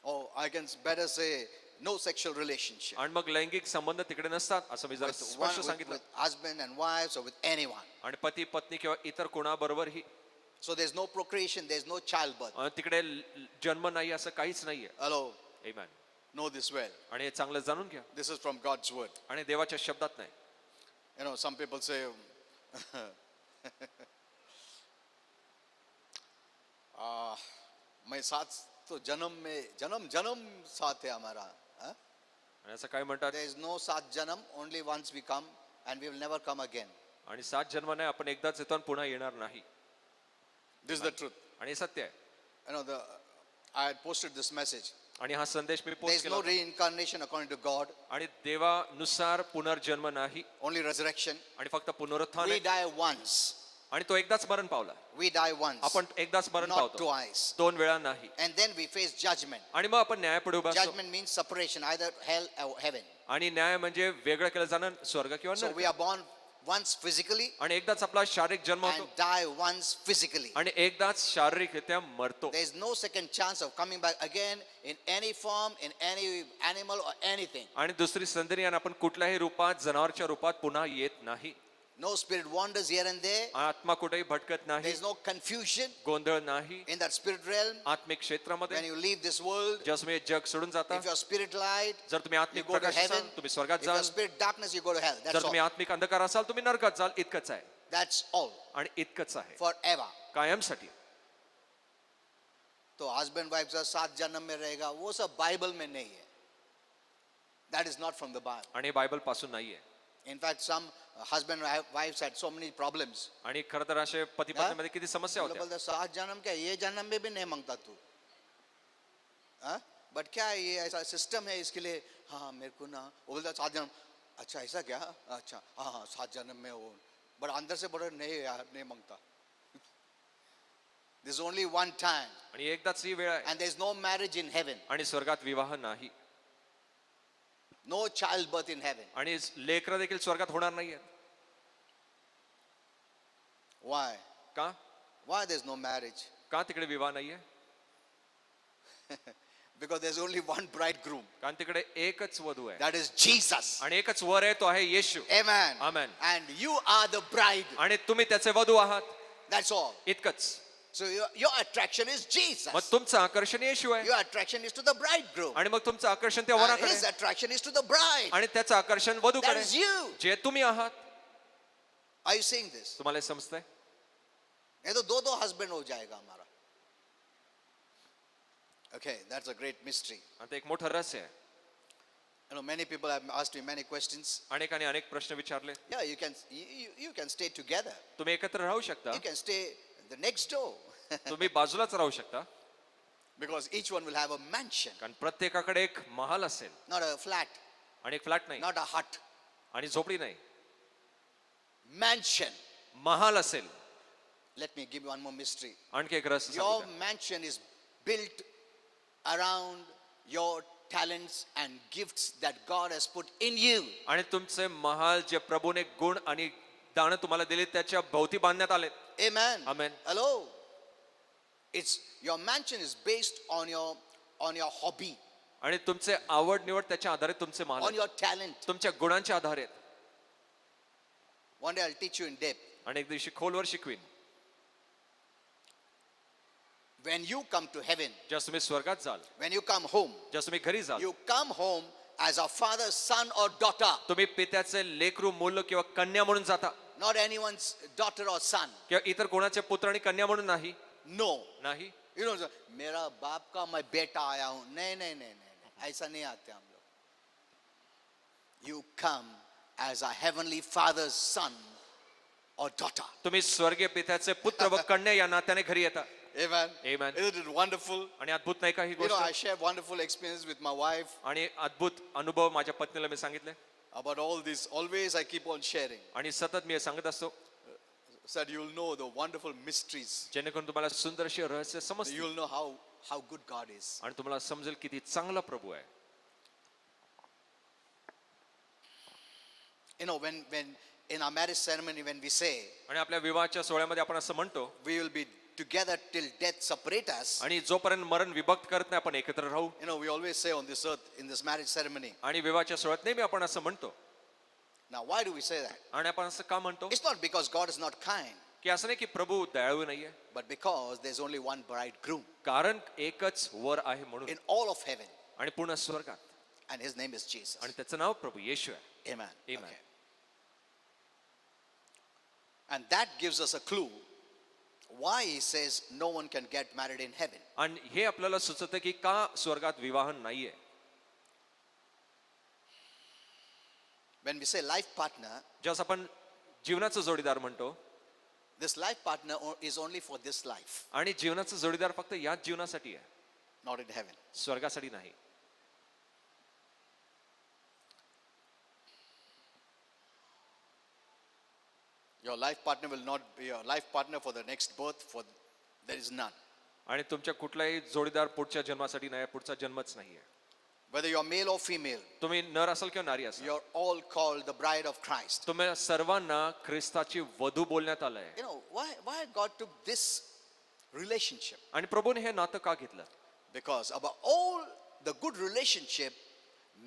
Or I can better say, no sexual relationship. आणि मग लैंगिक संबंध तिकडे नसतात, असं मी जरा स्पष्ट सांगितलं. With husband and wives or with anyone. आणि पती पत्नी किंवा इतर कोणाबरोबरही. So there's no procreation, there's no childbirth. आणि तिकडे जन्म नाही असं काहीच नाहीये. Hello, Amen. know this well. आणि हे चांगलं जाणून घ्या. This is from God's word. आणि देवाच्या शब्दात नाही. You know, some people say, मैं साथ तो जन्म साथ है हमारा. Huh? आणि असं काय म्हणतात, There is no सात जन्म, only once we come and we will never come again. आणि 7 जन्म नाही, आपण एकदाच येतो आणि पुन्हा येणार नाही. This is the truth. आणि हे सत्य आहे. You know, I had posted this message. आणि हा संदेश मी There पोस्ट is केला no होता. reincarnation according to God, आणि देवानुसार पुनर्जन्म नाही, only resurrection. आणि फक्त पुनरुत्थान We आहे. die once. आणि तो एकदाच मरण पावला. We die once, आपण एकदाच मरण not पावतो, twice. 2 वेळा नाही. And then we face judgment. आणि मग आपण न्यायापुढे उभा असतो. Judgment means separation, either hell or heaven. आणि न्याय म्हणजे वेगळं केलं जाणं, स्वर्ग किंवा So we Narak. are born once physically आणि एकदाच आपला शारीरिक जन्म and होतो die once physically. आणि एकदाच शारीरिकरित्या मरतो. There is no second chance of coming back again in any form, in any animal or anything. आणि दुसरी संधी नाही, आणि आपण कुठल्याही रूपात जनावरच्या रूपात पुन्हा येत नाही. No spirit wanders here and there. आत्मा कुठेही भटकत There नाही, is no confusion गोंधळ नाही. in that spirit realm. आत्मिक When क्षेत्रामध्ये you leave this world, जेव्हा तुम्ही हे जग सोडून जाता, if you're spirit light, जर तुम्ही you आत्मिक go to प्रकाश heaven. असाल तुम्ही स्वर्गात If you're जाल, spirit darkness, you go to hell. जर That's तुम्ही all. आत्मिक अंधकार असाल तुम्ही नरकात जाल. इतकंच आहे That's all. आणि इतकंच आहे Forever. कायमसाठी. तो husband wife का सात जन्म में रहेगा, वो सब बाइबल में नहीं है. That is not from the Bible. आणि हे बायबल पासून नाहीये. In fact, some husband and wives had so many problems. आणि खरं तर असे पती पत्नीमध्ये किती समस्या बोले होत्या. बोलते सात जन्म क्या, ये जन्म में भी नहीं मांगता तू. हाँ? बट क्या है, ये ऐसा सिस्टम है इसके लिए, हाँ मेरे को ना, वो बोलता 7 जन्म, अच्छा ऐसा क्या, अच्छा हाँ हाँ 7 जन्म में वो, बट अंदर से बड़ा नहीं यार, नहीं मांगता. This is only one time, आणि एकदाच ही वेळ आहे and there is no marriage in heaven, आणि स्वर्गात विवाह नाही no childbirth in heaven. आणि लेकरं देखील स्वर्गात होणार नाहीये. Why? का Why there's no marriage? का तिकडे विवाह नाहीये? Because there's only one bridegroom, कारण तिकडे एकच वधू आहे that is Jesus. आणि एकच वर आहे, तो आहे येशू. Amen. Amen. And you are the bride. आणि तुम्ही त्याचे वधू आहात, That's all. इतकंच. So your attraction is Jesus. मग तुमचं आकर्षण येशू आहे Your attraction is to the bridegroom. आणि मग तुमचं आकर्षण त्या And वराकडे his attraction is to the bride. आणि त्याचं आकर्षण That वधूकडे, is you. जे तुम्ही आहात. Are you seeing this? तुम्हाला हे समजतंय? ये तो दो husband हो जाएगा हमारा. Okay, that's a great mystery. आता एक मोठं रहस्य आहे. You know, many people have asked me many questions. अनेकांनी अनेक प्रश्न विचारले. Yeah, you can stay together. तुम्ही एकत्र राहू शकता, You can stay the next door. तुम्ही बाजूलाच राहू शकता, Because each one will have a mansion, कारण प्रत्येकाकडे एक महाल असेल not a flat, आणि एक फ्लॅट नाही not a hut. आणि झोपडी नाही, Mansion. महाल असेल. Let me give you one more mystery. आणखी एक रहस्य Your सांगतो. mansion is built around your talents and gifts that God has put in you. आणि तुमचे महाल जे प्रभूने गुण आणि दान तुम्हाला दिले त्याच्या भोवती बांधण्यात आले. Amen. Amen. Hello. It's your mansion is based on your hobby, आणि तुमचे आवड निवड त्याच्या आधारे तुमचे महाल on आहेत. your talent. तुमच्या गुणांच्या आधारे आहेत. One day I'll teach you in depth. आणि एक दिवशी खोलवर शिकवीन. When you come to heaven, जेव्हा तुम्ही स्वर्गात जाल, when you come home, जेव्हा तुम्ही घरी जाल, you come home as a father's son or daughter, तुम्ही पित्याचे लेकरू मूल किंवा कन्या म्हणून जाता, not anyone's daughter or son. किंवा इतर कोणाचे पुत्र आणि कन्या म्हणून नाही. No. नाही. You know, मेरा बाप का मैं बेटा आया हूं. नहीं नहीं नहीं नहीं, ऐसा नहीं आते हम लोग. You come as a heavenly father's son or daughter. तुम्ही स्वर्गीय पित्याचे पुत्र व कन्या या नात्याने घरी येता. Amen. Amen. Isn't it wonderful? आणि अद्भुत नाही का ही You know, I गोष्ट? share wonderful experience with my wife आणि अद्भुत अनुभव माझ्या पत्नीला मी सांगितले about all this. Always I keep on sharing. आणि सतत मी हे सांगत असतो, So that you'll know the wonderful mysteries. जेणेकरून तुम्हाला सुंदर अशी रहस्य समजतील You'll know how good God is. आणि तुम्हाला समजेल किती चांगला प्रभू आहे. You know, when in our marriage ceremony, when we say आणि आपल्या विवाहाच्या सोहळ्यामध्ये आपण असं म्हणतो, we will be together till death separate us. आणि जोपर्यंत मरण विभक्त करत नाही आपण एकत्र राहू. You know, we always say on this earth in this marriage ceremony. आणि विवाहाच्या सोहळ्यात नेहमी आपण असं म्हणतो. Now, why do we say that? आणि आपण असं का म्हणतो? It's not because God is not kind, की असं नाही की प्रभू दयाळू नाहीये, but because there's only one bridegroom कारण एकच वर आहे म्हणून. in all of heaven, आणि पूर्ण स्वर्गात, and his name is Jesus. आणि त्याचं नाव प्रभू येशू आहे. Amen. Amen. Okay. And that gives us a clue why he says no one can get married in heaven. आणि हे आपल्याला सुचतं की का स्वर्गात विवाह नाहीये. When we say life partner, ज्यास आपण जीवनाचं जोडीदार म्हणतो, this life partner is only for this life, आणि जीवनाचं जोडीदार फक्त याच जीवनासाठी आहे, not in heaven. स्वर्गासाठी नाही. Your life partner will not be your life partner for the next birth, for there is none. आणि तुमच्या कुठलाही जोडीदार पुढच्या जन्मासाठी नाही, पुढचा जन्मच नाहीये. Whether you're male or female, तुम्ही नर असाल किंवा नारी असाल, you're all called the bride of Christ. तुम्ही सर्वांना ख्रिस्ताची वधू बोलण्यात आलंय. You know, why God took this relationship? आणि प्रभूने हे नातं का घेतलं? Because above all the good relationship,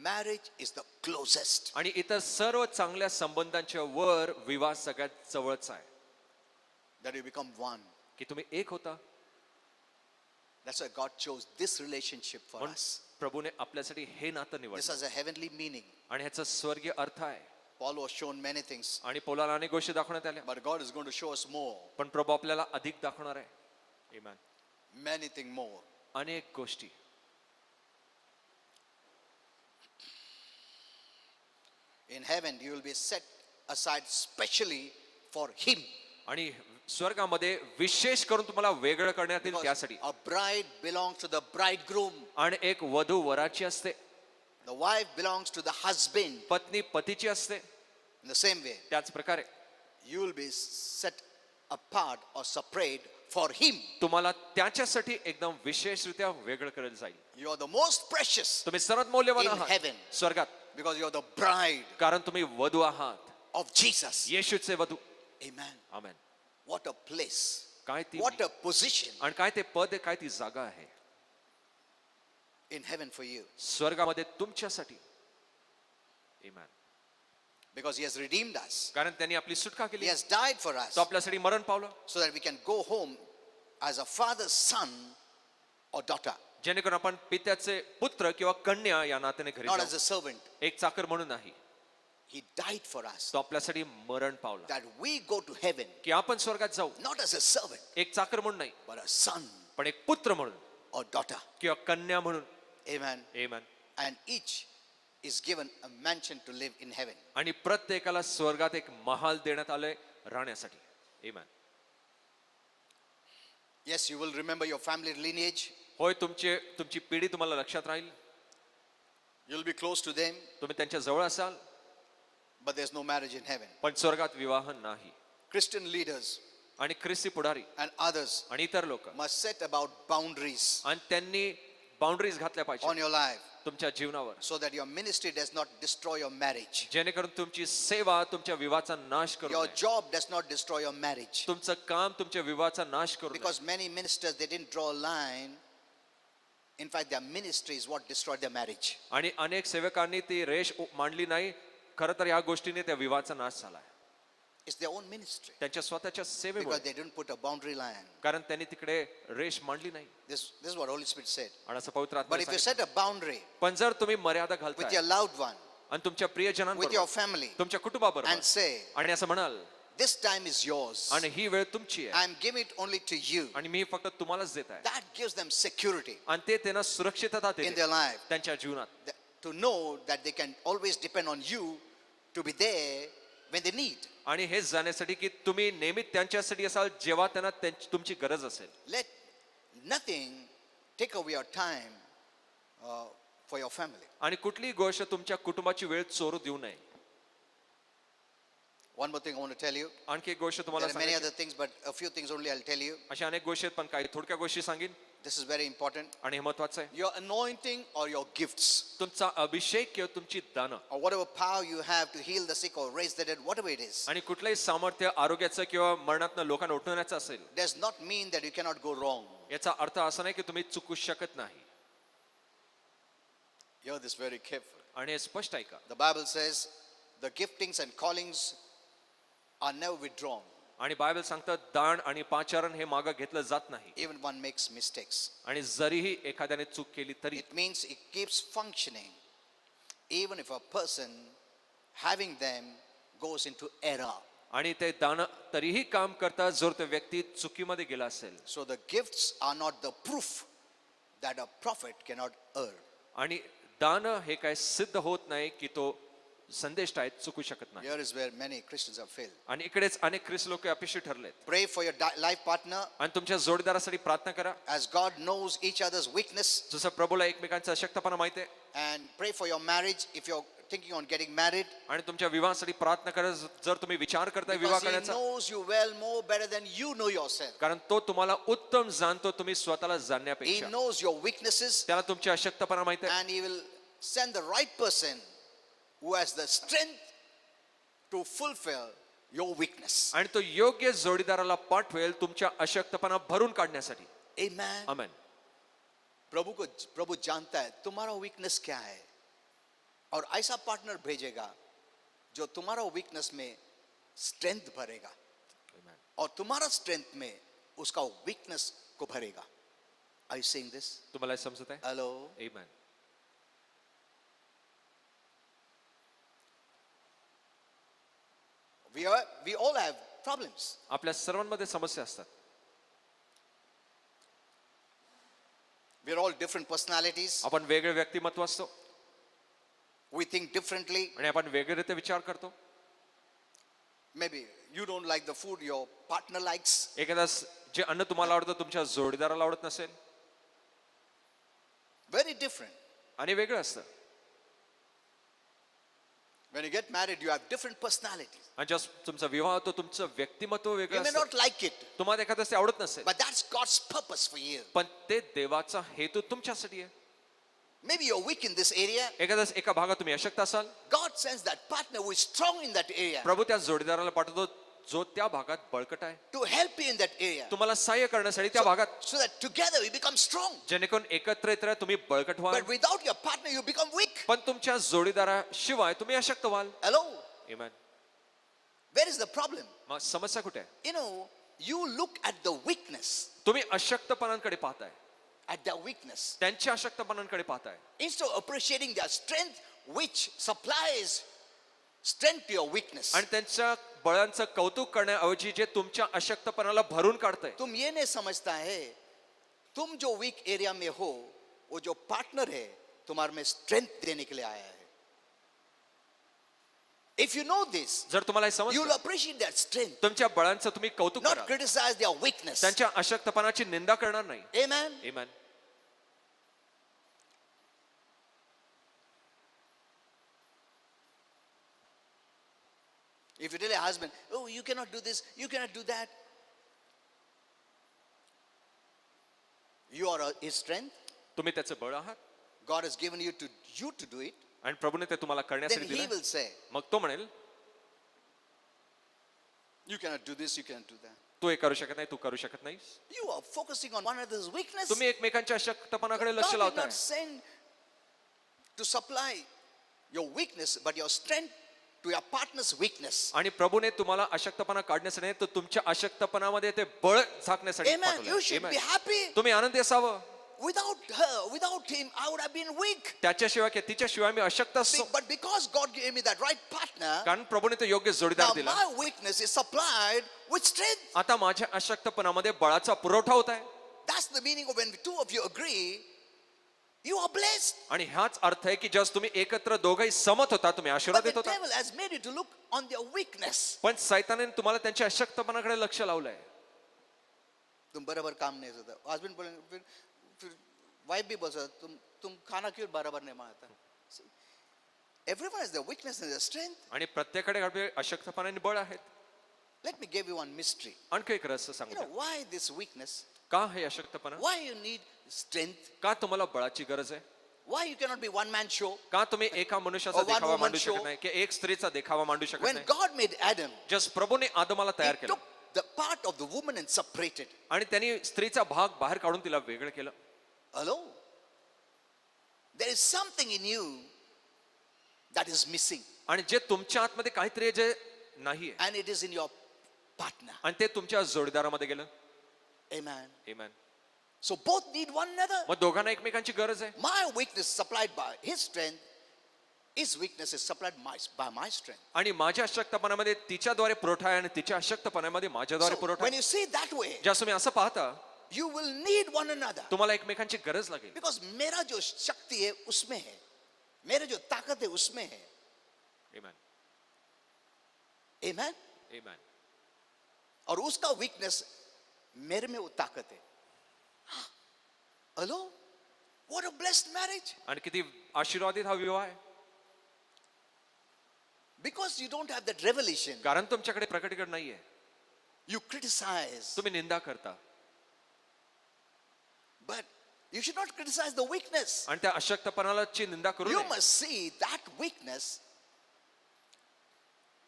marriage is the closest. आणि इतर सर्व चांगल्या संबंधांच्या वर विवाह सगळ्यात जवळचा आहे. That you become one. की तुम्ही एक होता. That's why God chose this relationship for म्हणून us. प्रभूने आपल्यासाठी हे नातं This निवडलं has a heavenly meaning. आणि ह्याचा स्वर्गीय अर्थ आहे. Paul was shown many things, आणि पौलाला अनेक गोष्टी दाखवण्यात आल्या, but God is going to show us more, पण प्रभू आपल्याला अधिक दाखवणार आहे. Amen. many things more. अनेक गोष्टी. In heaven, you will be set aside specially for Him. आणि स्वर्गामध्ये विशेष करून तुम्हाला वेगळं करण्यात येईल Because त्यासाठी. a bride belongs to the bridegroom, आणि एक वधू वराची असते, the wife belongs to the husband. पत्नी पतीची असते. In the same way, त्याच प्रकारे you will be set apart or separate for him. तुम्हाला त्याच्यासाठी एकदम विशेषरित्या वेगळं केलं जाईल. You are the most precious तुम्ही सर्वात मौल्यवान In आहात heaven. स्वर्गात, because you are the bride कारण तुम्ही वधू आहात, of Jesus. येशूचे वधू. Amen. Amen. What a place. काय ती What a position आणि काय ते पद आहे, काय ती जागा आहे in heaven for you. स्वर्गामध्ये तुमच्यासाठी. आमेन. Because he has redeemed us. कारण त्यांनी आपली सुटका केली, He has died for us तो आपल्यासाठी मरण पावलं, so that we can go home as a father's son or daughter, जेणेकरून आपण पित्याचे पुत्र किंवा कन्या या नात्याने घरी not जाऊ. as a servant. एक चाकर म्हणून नाही, He died for us तो आपल्यासाठी मरण पावला that we go to heaven की आपण स्वर्गात जाऊ. not as a servant एक चाकर म्हणून नाही, but a son पण एक पुत्र म्हणून or daughter. किंवा कन्या म्हणून. Amen. Amen. And each is given a mansion to live in heaven. आणि प्रत्येकाला स्वर्गात एक महाल देण्यात आलंय राहण्यासाठी. आमेन. Yes, you will remember your family lineage. होय, तुमची पिढी तुम्हाला लक्षात राहील, You'll be close to them, तुम्ही त्यांच्या जवळ असाल, but there's no marriage in heaven. पण स्वर्गात विवाह नाही. Christian leaders आणि ख्रिस्ती पुढारी and others आणि इतर लोक must set about boundaries आणि त्यांनी बाउंड्रीज घातल्या on पाहिजे your life तुमच्या जीवनावर, so that your ministry does not destroy your marriage. जेणेकरून तुमची सेवा तुमच्या विवाहाचा नाश करू Your नये. job does not destroy your marriage. तुमचं काम तुमच्या विवाहाचा नाश करू नये. Because many ministers, they didn't draw a line. In fact, their ministry is what destroyed their marriage. आणि अनेक सेवकांनी ती रेष मांडली नाही. खरं तर या गोष्टीने त्या विवाहाचा नाश झालाय, It's their own ministry. त्यांच्या स्वतःच्या Because सेवेमुळे, they didn't put a boundary line. कारण त्यांनी तिकडे रेष मांडली नाही. This is what Holy Spirit said. आणि असं पवित्र But if you आत्म्याने set a boundary सांगितलं. पण जर तुम्ही मर्यादा with घालताय your loved one, आणि तुमच्या with your प्रियजनांबरोबर, family, तुमच्या कुटुंबाबरोबर, and say, आणि असं म्हणाल, this time is yours, आणि ही वेळ तुमची आहे I'm giving it only to you, आणि मी फक्त तुम्हालाच देत आहे, that gives them security आणि ते त्यांना सुरक्षितता in देते their life. त्यांच्या जीवनात, To know that they can always depend on you to be there when they need. आणि हे जाण्यासाठी की तुम्ही नेहमी त्यांच्यासाठी असाल जेव्हा त्यांना तुमची गरज असेल. Let nothing take away your time for your family. आणि कुठलीही गोष्ट तुमच्या कुटुंबाची वेळ चोरू देऊ नये. One more thing I want to tell you. आणखी एक गोष्ट There तुम्हाला are many सांगायची, other things, but a few things only I'll tell you. अशा अनेक गोष्टी आहेत पण काही थोडक्या गोष्टी सांगेन This is very important. आणि हे महत्वाचं आहे. Your anointing or your gifts, तुमचा अभिषेक किंवा तुमची दानं or whatever power you have to heal the sick or raise the dead, whatever it is, आणि कुठलंही सामर्थ्य आरोग्याचं किंवा मरणातनं लोकांना उठवण्याचं असेल, does not mean that you cannot go wrong. याचा अर्थ असा नाही की तुम्ही चुकू शकत नाही. Hear this very carefully. आणि हे स्पष्ट ऐका. The Bible says the giftings and callings are never withdrawn, आणि बायबल सांगतं दान आणि पाचारण हे मागं घेतलं जात नाही. even one makes mistakes. आणि जरीही एखाद्याने चूक केली तरी It means it keeps functioning, even if a person having them goes into error. आणि ते दान तरीही काम करतात जर तो व्यक्ती चुकीमध्ये गेला असेल. So the gifts are not the proof that a prophet cannot err. आणि दान हे काय सिद्ध होत नाही की तो संदेश आहेत चुकू शकत नाही. Here is where many Christians have failed. आणि इकडेच अनेक ख्रिस्त लोक अपयशी ठरलेत. Pray for your life partner आणि तुमच्या जोडीदारासाठी प्रार्थना करा, as God knows each other's weakness, जसं प्रभूला एकमेकांचा अशक्तपणा माहिती आहे. and pray for your marriage if you're thinking on getting married, आणि तुमच्या विवाहासाठी प्रार्थना करा जर तुम्ही विचार करताय विवाह because He करण्याचा, knows you well more better than you know yourself. कारण तो तुम्हाला उत्तम जाणतो तुम्ही स्वतःला He जाणण्यापेक्षा. knows your weaknesses, त्याला तुमची अशक्तपणा माहिती आहे and He will send the right person who has the strength to fulfill your weakness. आणि तो योग्य जोडीदाराला पाठवेल तुमच्या अशक्तपणा भरून काढण्यासाठी. Amen. आमेन. प्रभु जानता है तुम्हारा वीकनेस क्या है, और ऐसा पार्टनर भेजेगा जो तुम्हारा वीकनेस में स्ट्रेंथ भरेगा और तुम्हारा स्ट्रेंथ में उसका वीकनेस को भरेगा. Are you seeing this? तुम्हाला हे समजत आहे? Hello. Amen. We all have problems. आपल्या सर्वांमध्ये समस्या असतात. We're all different personalities. आपण वेगळे व्यक्तिमत्व असतो We think differently. आणि आपण वेगळीरित्या विचार करतो. maybe you don't like the food your partner likes. एखादा जे अन्न तुम्हाला आवडतं तुमच्या जोडीदाराला आवडत नसेल Very different. आणि वेगळं असतं. When you get married, you have different personalities. आणि जेव्हा तुमचा विवाह होतो तुमचं व्यक्तिमत्व You वेगळं may असतं. not like it, तुम्हाला एखादं ते आवडत नसेल but that's God's purpose for you. पण ते देवाचा हेतू तुमच्यासाठी आहे. Maybe you're weak in this area. एका भागात तुम्ही अशक्त असाल, God sends that partner who is strong in that area प्रभू त्या जोडीदाराला पाठवतो जो त्या भागात बळकट आहे, to help you in that area. तुम्हाला सहाय्य करण्यासाठी त्या भागात, So that together we become strong. जेणेकरून एकत्र येत तुम्ही बळकट व्हाल. But without your partner, you become weak. पण तुमच्या जोडीदाराशिवाय तुम्ही अशक्त व्हाल. Hello? Amen. Where is the problem? मग समस्या कुठे आहे? You know, you look at the weakness, तुम्ही अशक्तपणांकडे पाहताय, at their weakness, त्यांच्या अशक्तपणांकडे पाहताय, instead of appreciating their strength, which supplies strength to your weakness. आणि त्यांच्या बळांचं कौतुक करण्याऐवजी जे तुमच्या अशक्तपणाला भरून काढतंय. तुम ये नहीं समझता है, तुम जो वीक एरिया में हो, वो जो पार्टनर है तुम्हारे में स्ट्रेंथ देने के लिए आया है. If you know this, जर तुम्हाला हे you will समजलं, appreciate that strength, तुमच्या बळांचं तुम्ही कौतुक not करा, criticize their weakness. त्यांच्या अशक्तपणाची निंदा करणार नाही. Amen. Amen. If you tell a husband, oh, you cannot do this, you cannot do that, you are his strength. तुम्ही त्याचं बळ आहात God has given you to do it. आणि प्रभूने ते तुम्हाला Then करण्यासाठी he दिलं. will say, मग तो म्हणेल you cannot do this, you cannot do that. तू हे करू शकत नाही, तू करू शकत नाहीस. You are focusing on one another's weakness. तुम्ही एकमेकांच्या अशक्तपणाकडे God लक्ष did लावताय. not send to supply your weakness, but your strength to your partner's weakness. आणि प्रभूने तुम्हाला अशक्तपणा काढण्यासाठी नाही, तर तुमच्या अशक्तपणामध्ये ते बळ झाकण्यासाठी Amen. पाठवलंय. You should Amen. be happy. तुम्ही आनंदी असावं. Without her, without him, I would have been weak. त्याच्याशिवाय किंवा तिच्याशिवाय मी अशक्त असतो. But because God gave me that right partner, कारण प्रभूने तो योग्य जोडीदार now दिला. my weakness is supplied with strength. आता माझ्या अशक्तपणामध्ये बळाचा पुरवठा होत आहे. That's the meaning of when the two of you agree, you are blessed. आणि हाच अर्थ आहे की जस तुम्ही एकत्र दोघंही समत होता, तुम्ही But आशीर्वाद the देत होता. devil has made you to look on their weakness. पण सैताने तुम्हाला त्यांच्या अशक्तपणाकडे लक्ष लावलंय. तुम बराबर काम नहीं करता. हस्बैंड बोलेंगे फिर वाइफ भी बोल सकता तुम खाना क्यों बराबर नहीं बनाता. Everyone has their weakness and their strength. आणि प्रत्येकाकडे अशक्तपणा आणि बळ आहेत. Let me give you one mystery. आणखी एक रहस्य You सांगू know द्या. why this weakness? का हे अशक्तपणा? Why you need strength? का तुम्हाला बळाची गरज आहे? Why you cannot be one man show? का तुम्ही एका मनुष्याचा Or one देखावा woman मांडू show? शकत नाही की एक स्त्रीचा देखावा मांडू शकत When नाही? God made Adam, जस प्रभूने आदमाला he तयार केलं took the part of the woman and separated. आणि त्यांनी स्त्रीचा भाग बाहेर काढून तिला वेगळं केलं. Hello? There is something in you that is missing, आणि जे तुमच्या आतमध्ये काहीतरी आहे जे नाहीये and it is in your partner. आणि ते तुमच्या जोडीदारामध्ये गेलं. Amen. Amen. So both need one another. मग दोघांना एकमेकांची गरज आहे. My weakness is supplied by his strength. His weakness is supplied by my strength. आणि माझ्या अशक्तपणामध्ये तिच्याद्वारे पुरवठा आहे आणि तिच्या अशक्तपणामध्ये माझ्याद्वारे So पुरवठा when आहे. you see that way, ज्या तुम्ही असं पाहता, you will need one another. तुम्हाला एकमेकांची गरज लागेल. Because मेरा जो शक्ति है उसमें है, मेरा जो ताकत है उसमें है. Amen. Amen. Amen. और उसका weakness मेरे में वो ताकत है. Hello? What a blessed marriage. आणि किती आशीर्वादित हा विवाह आहे. Because you don't have that revelation, कारण तुमच्याकडे प्रकटीकरण नाहीये. you criticize. तुम्ही निंदा करता But you should not criticize the weakness. आणि त्या अशक्तपणाची निंदा करू You नये. must see that weakness.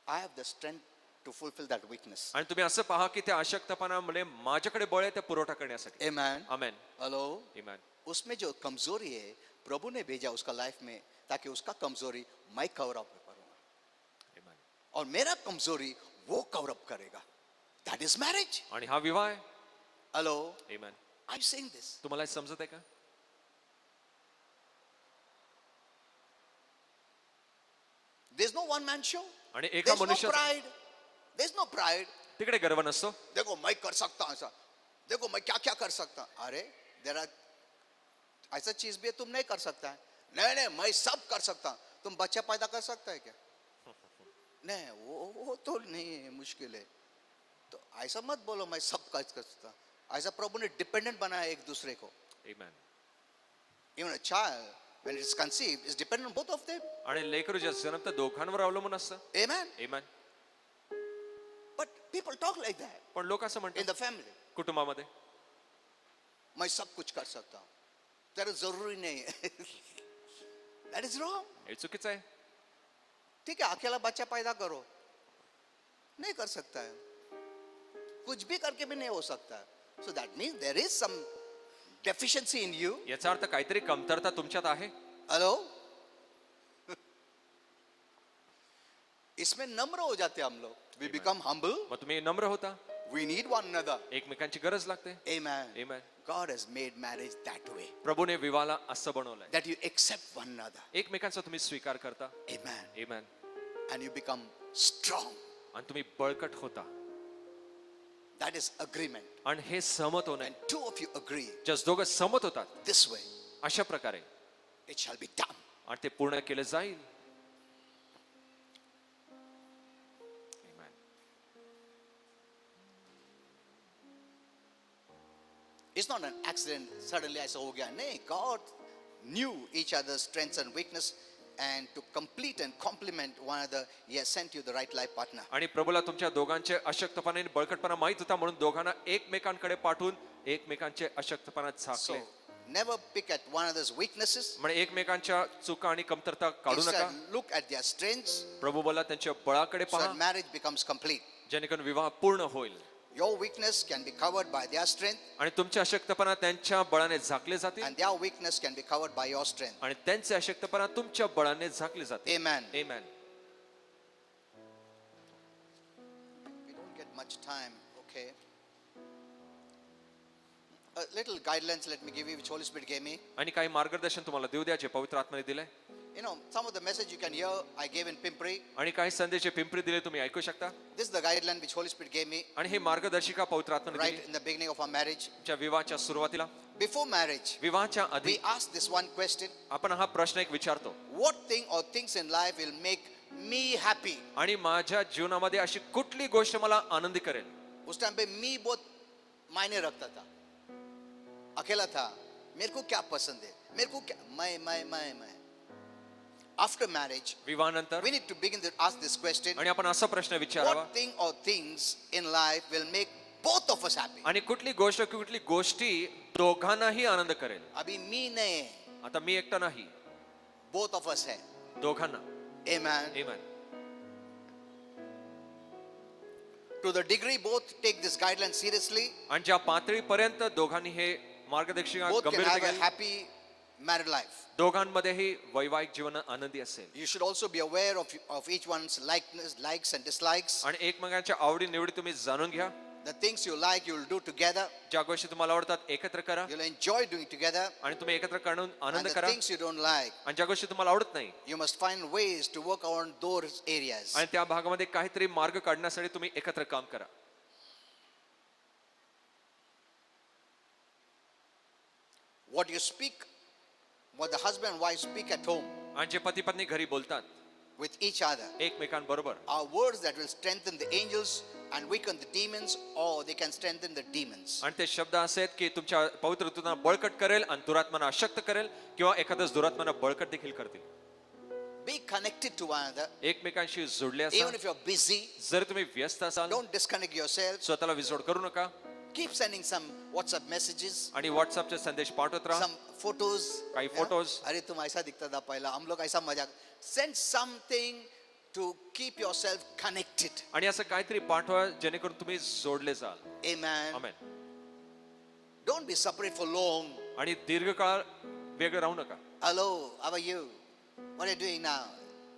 I have the strength to fulfill that weakness. आणि तुम्ही असं पहा की त्या अशक्तपणामुळे माझ्याकडे बळ आहे त्या पुरवठा करण्यासाठी. Amen. आमेन. Hello? Amen. उसमें जो कमजोरी है प्रभु ने भेजा उसका लाइफ में ताकि उसका कमजोरी मैं कवर अप करूंगा Amen. और मेरा कमजोरी वो कवर अप करेगा. That is marriage. आणि हा विवाह आहे. Hello? Amen. I'm saying this. तुम्हाला हे समजत आहे का? There's no one man show. आणि एका There's no मनुष्याचा pride. There's no pride. तिकडे गर्व नसतो. देखो मैं कर सकता हूं ऐसा. देखो मैं क्या क्या कर सकता हूं. अरे देर आर ऐसा चीज भी है तुम नहीं कर सकता है. नहीं नहीं मैं सब कर सकता हूं. तुम बच्चा पैदा कर सकता है क्या? नहीं वो तो नहीं है, मुश्किल है. तो ऐसा मत बोलो मैं सब काज करता. ऐसा प्रभु ने डिपेंडेंट बनाया एक दूसरे को. Amen. Even a child when it is conceived is dependent on both of them. आणि लेकरू जे जन्मतं दोघांवर अवलंबून असतं. Amen. Amen. But people talk like that पण लोक असं in म्हणतात the family. कुटुंबामध्ये मैं सब कुछ कर सकता हूँ. तेरा जरूरी नहीं है. That is wrong. हे चुकीचं आहे. ठीक है अकेला बच्चा पैदा करो, नहीं कर सकता है. कुछ भी करके भी नहीं हो सकता. So that means there is some deficiency in you. याचा अर्थ काहीतरी कमतरता तुमच्यात आहे. हेलो. इसमें नम्र हो जाते हम लोग. We become humble. मग तुम्ही नम्र होता. We need one another. एकमेकांची गरज लागते. Amen. Amen. God has made marriage that way. प्रभूने विवाहाला असं बनवलंय. That you accept one another. एकमेकांचा तुम्ही स्वीकार करता. Amen. Amen. And you become strong. आणि तुम्ही बळकट होता. That is agreement. आणि हे सहमत होणं And two of you agree जस दोघं सहमत होतात this way, अशा प्रकारे it shall be done. आणि ते पूर्ण केलं जाईल. Amen. It's not an accident. Suddenly ऐसा हो गया. नहीं, God knew each other's strengths and weakness, and to complete and complement one another, He has sent you the right life partner. आणि प्रभूला तुमच्या दोघांचे अशक्तपणा आणि बळकटपणा माहित होता म्हणून दोघांना एकमेकांकडे पाठवून एकमेकांचे अशक्तपणा So झाकले. never pick at one another's weaknesses. म्हणजे एकमेकांच्या चुका आणि कमतरता काढू नका. Instead, look at their strengths प्रभू बोला त्यांच्या बळाकडे so पहा that marriage becomes complete. जेणेकरून विवाह पूर्ण होईल. Your weakness can be covered by their strength, आणि तुमचे अशक्तपणा त्यांच्या बळाने झाकले जातील and their weakness can be covered by your strength. आणि त्यांचे अशक्तपणा तुमच्या बळाने झाकले जातील. Amen. Amen. We don't get much time, okay? A little guidelines let me give you, which Holy Spirit gave me. आणि काही मार्गदर्शन तुम्हाला देऊ द्या जे पवित्र आत्म्याने दिले. You know, some of the message you can hear, I gave in Pimpri. आणि काही संदेश जे पिंपरी दिले तुम्ही ऐकू शकता. This is the guideline which Holy Spirit gave me आणि हे मार्गदर्शिका पवित्र आत्म्याने right दिली in the beginning of our marriage. तुमच्या विवाहाच्या सुरुवातीला. Before marriage, विवाहाच्या we आधी ask this one question: आपण हा प्रश्न एक विचारतो. what thing or things in life will make me happy? आणि माझ्या जीवनामध्ये अशी कुठली गोष्ट मला आनंदी करेल. उस टाइम पे मी बहुत मायने रखता था. अकेला था. मेरे को क्या पसंद है, मेरे को क्या, मैं. After marriage, विवाहानंतर we need to begin to ask this question: आणि आपण असा प्रश्न विचारावा what thing or things in life will make both of us happy? आणि कुठली गोष्ट कुठली गोष्टी दोघांनाही आनंद करेल. अभी मी नहीं है, आता मी एकटा नाही, both of us है. दोघांना. Amen. Amen. To the degree both take this guideline seriously, आणि ज्या पातळीपर्यंत दोघांनी हे मार्गदर्शिका both can गंभीरता have a घेतली, happy married life. दोघांमध्येही वैवाहिक जीवन आनंदी असेल. You should also be aware of each one's likes and dislikes. आणि एकमेकांच्या आवडी निवडी तुम्ही जाणून घ्या. The things you like, you will do together. ज्या गोष्टी तुम्हाला आवडतात एकत्र करा You'll enjoy doing together. आणि तुम्ही एकत्र करून And आनंद the करा. things you don't like, आणि ज्या गोष्टी तुम्हाला आवडत नाही you must find ways to work on those areas. आणि त्या भागामध्ये काहीतरी मार्ग काढण्यासाठी तुम्ही एकत्र काम करा. What you speak, what the husband and wife speak at home आणि जे पती पत्नी घरी बोलतात with each other एकमेकांबरोबर are words that will strengthen the angels and weaken the demons, or they can strengthen the demons. आणि ते शब्द असे आहेत की तुमच्या पवित्र ऋतूंना बळकट करेल आणि दुरात्मांना अशक्त करेल किंवा एखाद्याच दुरात्मांना बळकट देखील करतील. Be connected to one another. एकमेकांशी जोडले Even असा. if you're busy, जर तुम्ही व्यस्त असाल don't disconnect yourself. स्वतःला विजोड करू नका Keep sending some WhatsApp messages, आणि व्हॉट्सअपचे संदेश पाठवत राहा. some photos. काही Yeah? photos. अरे तुम ऐसा दिखता था पहला, हम लोग ऐसा मजाक. Send something to keep yourself connected. आणि असं काहीतरी पाठवा जेणेकरून तुम्ही जोडले जाल. Amen. Amen. Don't be separate for long. आणि दीर्घकाळ वेगळं राहू नका. Hello, how are you? What are you doing now?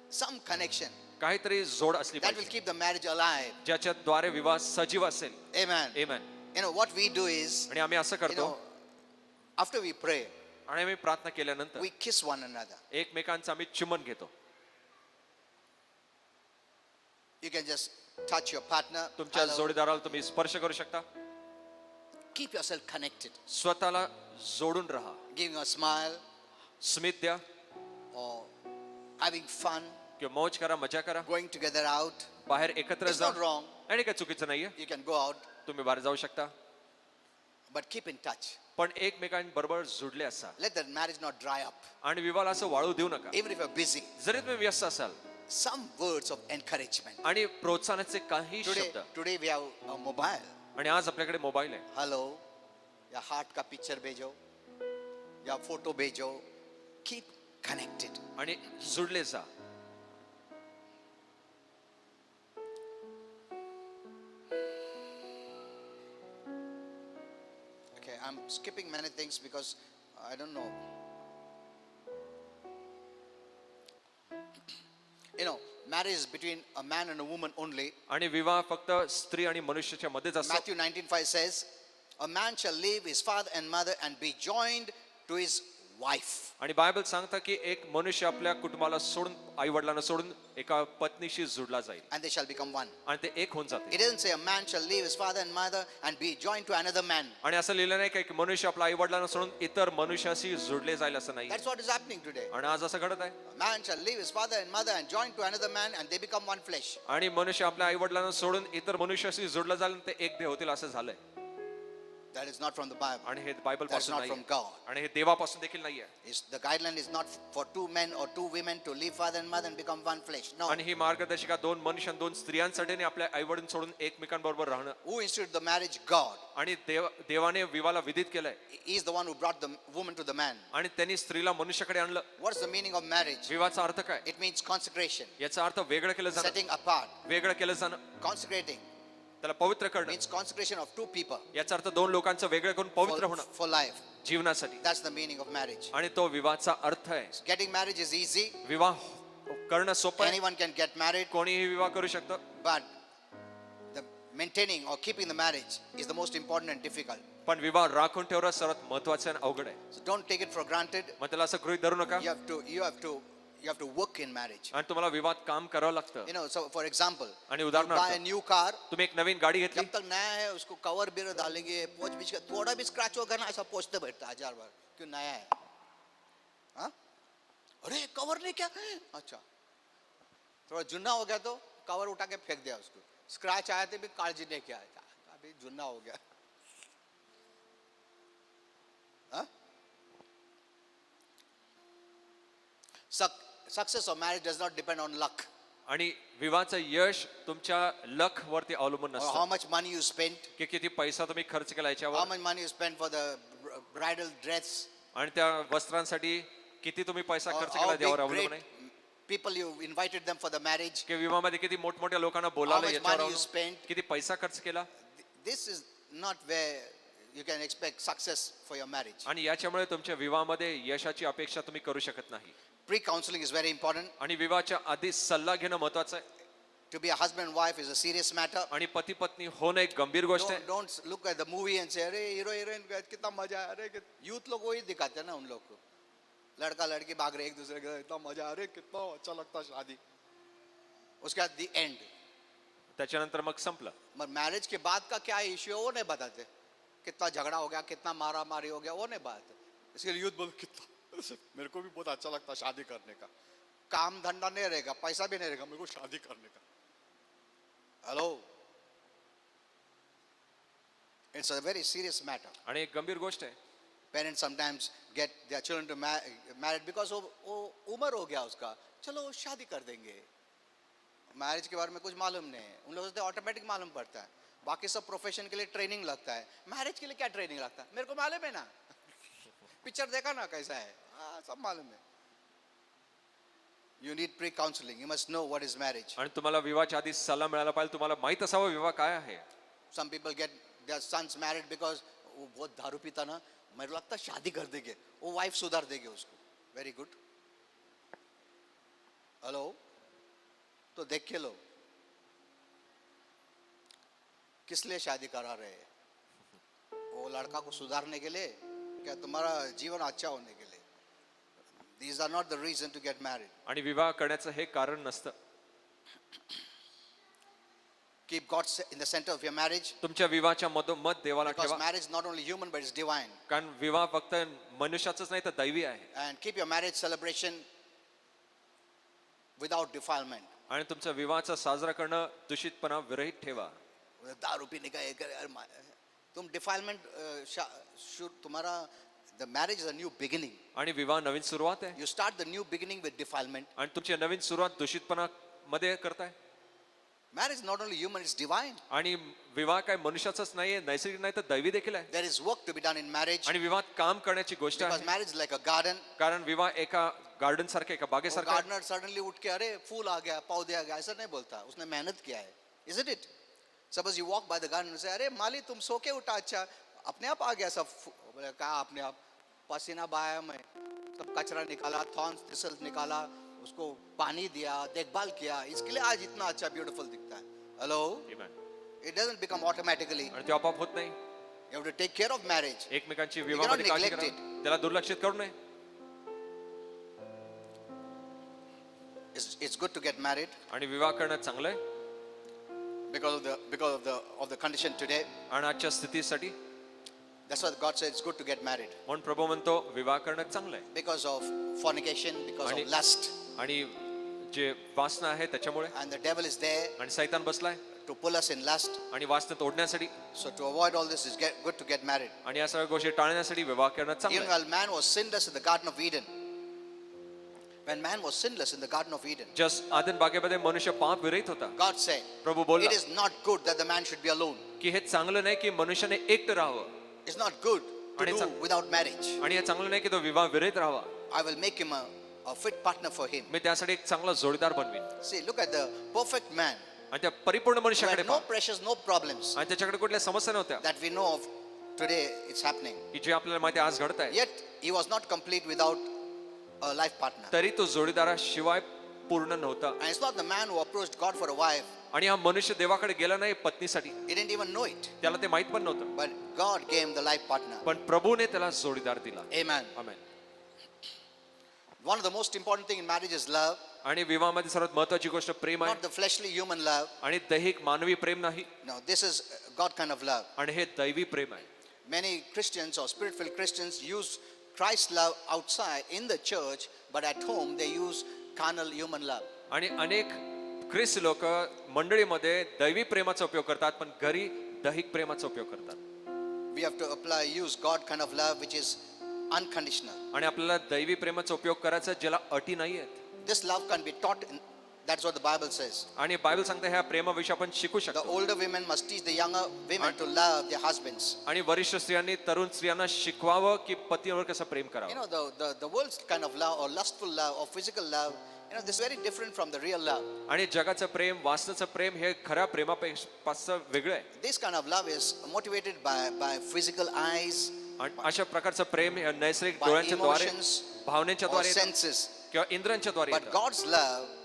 Some connection काहीतरी जोड असली that will पाहिजे keep the marriage alive. ज्याच्या द्वारे विवाह सजीव असेल. Amen. Amen. You know what we do is, आणि आम्ही असं you करतो know, after we pray, आणि आम्ही प्रार्थना केल्यानंतर we kiss one another. एकमेकांचं आम्ही चुंबन घेतो. You can just touch your partner. तुमच्या Hello. जोडीदाराला तुम्ही स्पर्श करू शकता. Keep yourself connected. स्वतःला जोडून राहा. Giving a smile स्मित द्या or having fun. किंवा मौज करा, मजा करा, going together out. बाहेर एकत्र It's जा. not wrong. आणि काही चुकीचं नाहीये, You can go out, तुम्ही बाहेर जाऊ शकता, but keep in touch. पण एकमेकांबरोबर जुडले असा Let the marriage not dry up. आणि विवाहाला असं वाळू देऊ नका. Even if you're busy, जरी तुम्ही व्यस्त असाल some words of encouragement. आणि प्रोत्साहनाचे काही Today, शब्द. today we have a mobile. आणि आज आपल्याकडे मोबाईल आहे, Hello, या heart का picture भेजो, या photo भेजो. Keep connected. आणि जुडले जा. Okay, I'm skipping many things because I don't know. You know, marriage is between a man and a woman only. आणि विवाह फक्त स्त्री आणि मनुष्याच्या मध्येच असतो. Matthew 19:5 says, "A man shall leave his father and mother and be joined to his wife." आणि Bible सांगतं की एक मनुष्य आपल्या कुटुंबाला सोडून, आई वडिलांना सोडून एका पत्नीशी जुडला जाईल And they shall become one. आणि ते एक होऊन जाते. It doesn't say a man shall leave his father and mother and be joined to another man. आणि असं लिहिलं नाही का की मनुष्य आपल्या आई वडिलांना सोडून इतर मनुष्याशी जुडले जाईल असं नाही. That's what is happening today. आणि आज असं घडत आहे. A man shall leave his father and mother and join to another man and they become one flesh. आणि मनुष्य आपल्या आई वडिलांना सोडून इतर मनुष्याशी जुडलं जाईल आणि ते एक देह होतील असं झालंय. That is not from the Bible. आणि हे बायबल That's पासून not from नाही God. आणि हे देवापासून देखील नाहीये. The guideline is not for two men or two women to leave father and mother and become one flesh. No. आणि ही मार्गदर्शिका दोन मनुष्य, दोन स्त्रियांसाठी नाही, आपल्या आई वडील सोडून एकमेकांबरोबर राहणं. Who instituted the marriage? God. आणि देवाने विवाहाला विधित केलंय He is the one who brought the woman to the man. आणि त्यांनी स्त्रीला मनुष्याकडे आणलं. What's the meaning of marriage? विवाहाचा अर्थ काय? It means consecration, याचा अर्थ वेगळं केलं जाणं, setting apart. वेगळं केलं जाणं, Consecrating त्याला पवित्र करणं. means consecration of two people याचा अर्थ दोन लोकांचं वेगळं करून पवित्र होणं for life. जीवनासाठी. That's the meaning of marriage. आणि तो विवाहाचा अर्थ आहे. Getting marriage is easy. विवाह करणं सोपं आहे, Anyone can get married, कोणीही विवाह करू शकतं. but the maintaining or keeping the marriage is the most important and difficult. पण विवाह राखून ठेवणं सर्वात महत्वाचं आणि अवघड आहे. So don't take it for granted. मग त्याला असं गृहीत धरू नका. You have to work in marriage. आणि तुम्हाला विवाहात काम करावं लागतं. You know, so for example, आणि you उदाहरणार्थ, buy a new car. तुम्ही एक नवीन गाडी घेतली, जब तक नया है उसको कवर भी डालेंगे, पोछ बीच का थोड़ा भी स्क्रैच होगा ना ऐसा पोछते बैठता है 1000 बार, क्यों नया है. हाँ? अरे कवर नहीं क्या? अच्छा, थोड़ा जुन्ना हो गया तो कवर उठा के फेंक दिया उसको. स्क्रैच आया तो भी काळजी नहीं किया, अभी जुन्ना हो गया. हाँ? Success of marriage does not depend on luck आणि विवाहाचं यश तुमच्या लक वरती अवलंबून or how नसतं much money you spent, की किती पैसा तुम्ही खर्च केला how याच्यावर much money you spent for the bridal dress, आणि त्या वस्त्रांसाठी किती तुम्ही पैसा or खर्च how केला big यावर great अवलंबून आहे. people you invited them for the marriage. की विवाहामध्ये किती मोठमोठ्या लोकांना How बोलावलं much याच्यावर money you अवलंबून. spent. किती पैसा खर्च केला. This is not where you can expect success for your marriage. आणि याच्यामुळे तुमच्या विवाहामध्ये यशाची अपेक्षा तुम्ही करू शकत नाही. Pre-counseling is very important. आणि विवाहाच्या आधी सल्ला घेणं महत्वाचं आहे. To be a husband and wife is a serious matter. आणि पती पत्नी होणं एक गंभीर गोष्ट आहे. Don't look at the movie and say, अरे हीरो हीरोइन कितना मजा है, अरे यूथ लोग वही दिखाते हैं ना उन लोग को. लड़का लड़की भाग रहे एक दूसरे के, इतना मजा, अरे कितना अच्छा लगता शादी. उसके बाद the end. त्याच्यानंतर मग संपलं. मगर मैरिज के बाद का क्या इश्यू है वो नहीं बताते. कितना झगड़ा हो गया, कितना मारा मारी हो गया, वो नहीं बताते. इसके लिए यूथ बोल कितना मेरे को भी बहुत अच्छा लगता शादी करने का. काम धंधा नहीं रहेगा, पैसा भी नहीं रहेगा, मेरे को शादी करने का. Hello, it's a very serious matter. आणि एक गंभीर गोष्ट आहे. Parents sometimes get their children to married because वो उम्र हो गया उसका, चलो शादी कर देंगे. मैरिज के बारे में कुछ मालूम नहीं है. उन लोगों से ऑटोमेटिक मालूम पड़ता है. बाकी सब प्रोफेशन के लिए ट्रेनिंग लगता है. मैरिज के लिए क्या ट्रेनिंग लगता है? मेरे को मालूम है ना. पिक्चर देखा ना कैसा है, सब मालूम है. You need pre-counseling. You must know what is marriage. आणि तुम्हाला विवाहाच्या आधी सल्ला मिळाला पाहिजे. तुम्हाला माहित असावं विवाह काय आहे. Some people get their sons married because वो बहुत दारू पीता ना, मेरे को लगता है शादी कर देंगे, वो वाइफ सुधार देंगे उसको. Very good. हेलो, तो देख के लो किस लिए शादी करा रहे हैं. वो लड़का को सुधारने के लिए, क्या तुम्हारा जीवन अच्छा होने के लिए. These are not the reason to get married. आणि विवाह करण्याचं हे कारण नसतं. Keep God in the center of your marriage, तुमच्या विवाहाच्या मधोमध देवाला because ठेवा. marriage is not only human but it's divine. कारण विवाह फक्त मनुष्याचंच नाही तर दैवी आहे. And keep your marriage celebration without defilement. आणि तुमचा विवाहाचा साजरा करणं दूषितपणा विरहित ठेवा. दारू पीने का एक अरे तुम डिफाइलमेंट तुम्हारा the marriage is a new beginning. आणि विवाह नवीन सुरुवात आहे you start the new beginning with defilement. आणि तुमची नवीन सुरुवात दूषितपणा मध्ये करताय. Marriage is not only human, it's divine. आणि विवाह काय मनुष्याचाच नाहीये, नैसर्गिक नाही तर दैवी देखील आहे. There is work to be done in marriage आणि विवाहात काम करण्याची गोष्ट because आहे. marriage is like a garden. कारण विवाह एका गार्डन सारखं एका वो बागेसारखं आहे. गार्डनर सडनली उठ के अरे फूल आ गया पौधे आ गया ऐसा नहीं बोलता, उसने मेहनत किया है. Isn't it? Suppose you walk by the garden and say अरे माली तुम सो के उठा, अच्छा अपने आप आ गया सब. बोले कहा अपने आप, पसीना बहाया मैं, सब कचरा निकाला, थॉर्न्स थिसल्स निकाला, उसको पानी दिया, देखभाल किया, इसके लिए आज इतना अच्छा ब्यूटीफुल दिखता है. Hello? Amen. It doesn't become automatically. आणि ते आपोआप होत नाही. You have to take care of marriage. एकमेकांची cannot विवाहामध्ये काळजी neglect करा, त्याला दुर्लक्षित करू नये. It's good to get married आणि विवाह करणं चांगलं आहे. because of the condition today. आणि आजच्या स्थितीसाठी That's why God said it's good to get married. म्हणून प्रभू म्हणतो विवाह करणं चांगलं आहे. Because of fornication, because आणि- of lust. आणि जे वासना आहे त्याच्यामुळे And the devil is there आणि सैतान बसलाय to pull us in lust. आणि वासना तोडण्यासाठी. So to avoid all this, it's good to get married. आणि या सगळ्या गोष्टी टाळण्यासाठी विवाह करणं चांगलं Even आहे. while man was sinless in the Garden of Eden. When man was sinless in the Garden of Eden, just आदन बागेमध्ये मनुष्य पाप विरहित होता. God said, प्रभू बोलला it is not good that the man should be alone. की हे चांगलं नाही की मनुष्याने एकटं राहावं. It's not good to आणि do चांग- without marriage. आणि हे चांगलं नाही की तो विवाह विरहित राहावा. I will make him a fit partner for him. मी त्यासाठी एक चांगला जोडीदार बनवीन. See, look at the perfect man आणि त्या परिपूर्ण who मनुष्याकडे had no पहा. pressures, no problems आणि त्याच्याकडे कुठल्या समस्या नव्हत्या that we know of today. It's happening. की जे आपल्याला माहिती आज घडत आहे. Yet he was not complete without a life partner. तरी तो जोडीदाराशिवाय पूर्ण नव्हता. And it's not the man who approached God for a wife. आणि हा मनुष्य देवाकडे गेला नाही पत्नीसाठी. He didn't even know it. त्याला ते माहित पण नव्हतं. But God gave him the life partner. पण प्रभूने त्याला जोडीदार दिला. Amen. Amen. One of the most important thing in marriage is love. आणि विवाहामध्ये सर्वात महत्वाची गोष्ट प्रेम आहे. Not the fleshly human love. आणि दैहिक मानवी प्रेम नाही. No, this is God kind of love. आणि हे दैवी प्रेम आहे. Many Christians or spirit-filled Christians use Christ's love outside in the church, but at home they use carnal human love. आणि अनेक ख्रिस्त लोक मंडळीमध्ये दैवी प्रेमाचा उपयोग करतात पण घरी दैहिक प्रेमाचा उपयोग करतात. We have to use God kind of love which is unconditional. आणि आपल्याला दैवी प्रेमाचा उपयोग करायचा ज्याला अटी नाही आहेत. This love can be taught. That's what the Bible says. आणि बायबल सांगते ह्या प्रेमाविषयी आपण शिकू The शकतो. older women must teach the younger women to love their husbands. आणि वरिष्ठ स्त्रियांनी तरुण स्त्रियांना शिकवावं की पतीवर कसं प्रेम You करावं. know, the world's kind of love or lustful love or physical love, this is very different from the real love. आणि जगाचं प्रेम वासनाचं प्रेम हे खऱ्या प्रेमापेक्षा वेगळं आहे. This kind of love is motivated by physical eyes, आणि अशा प्रकारचं प्रेम हे नैसर्गिक by डोळ्यांच्या द्वारे emotions भावनेच्या or द्वारे senses. किंवा इंद्रियांच्या द्वारे But येतं. God's love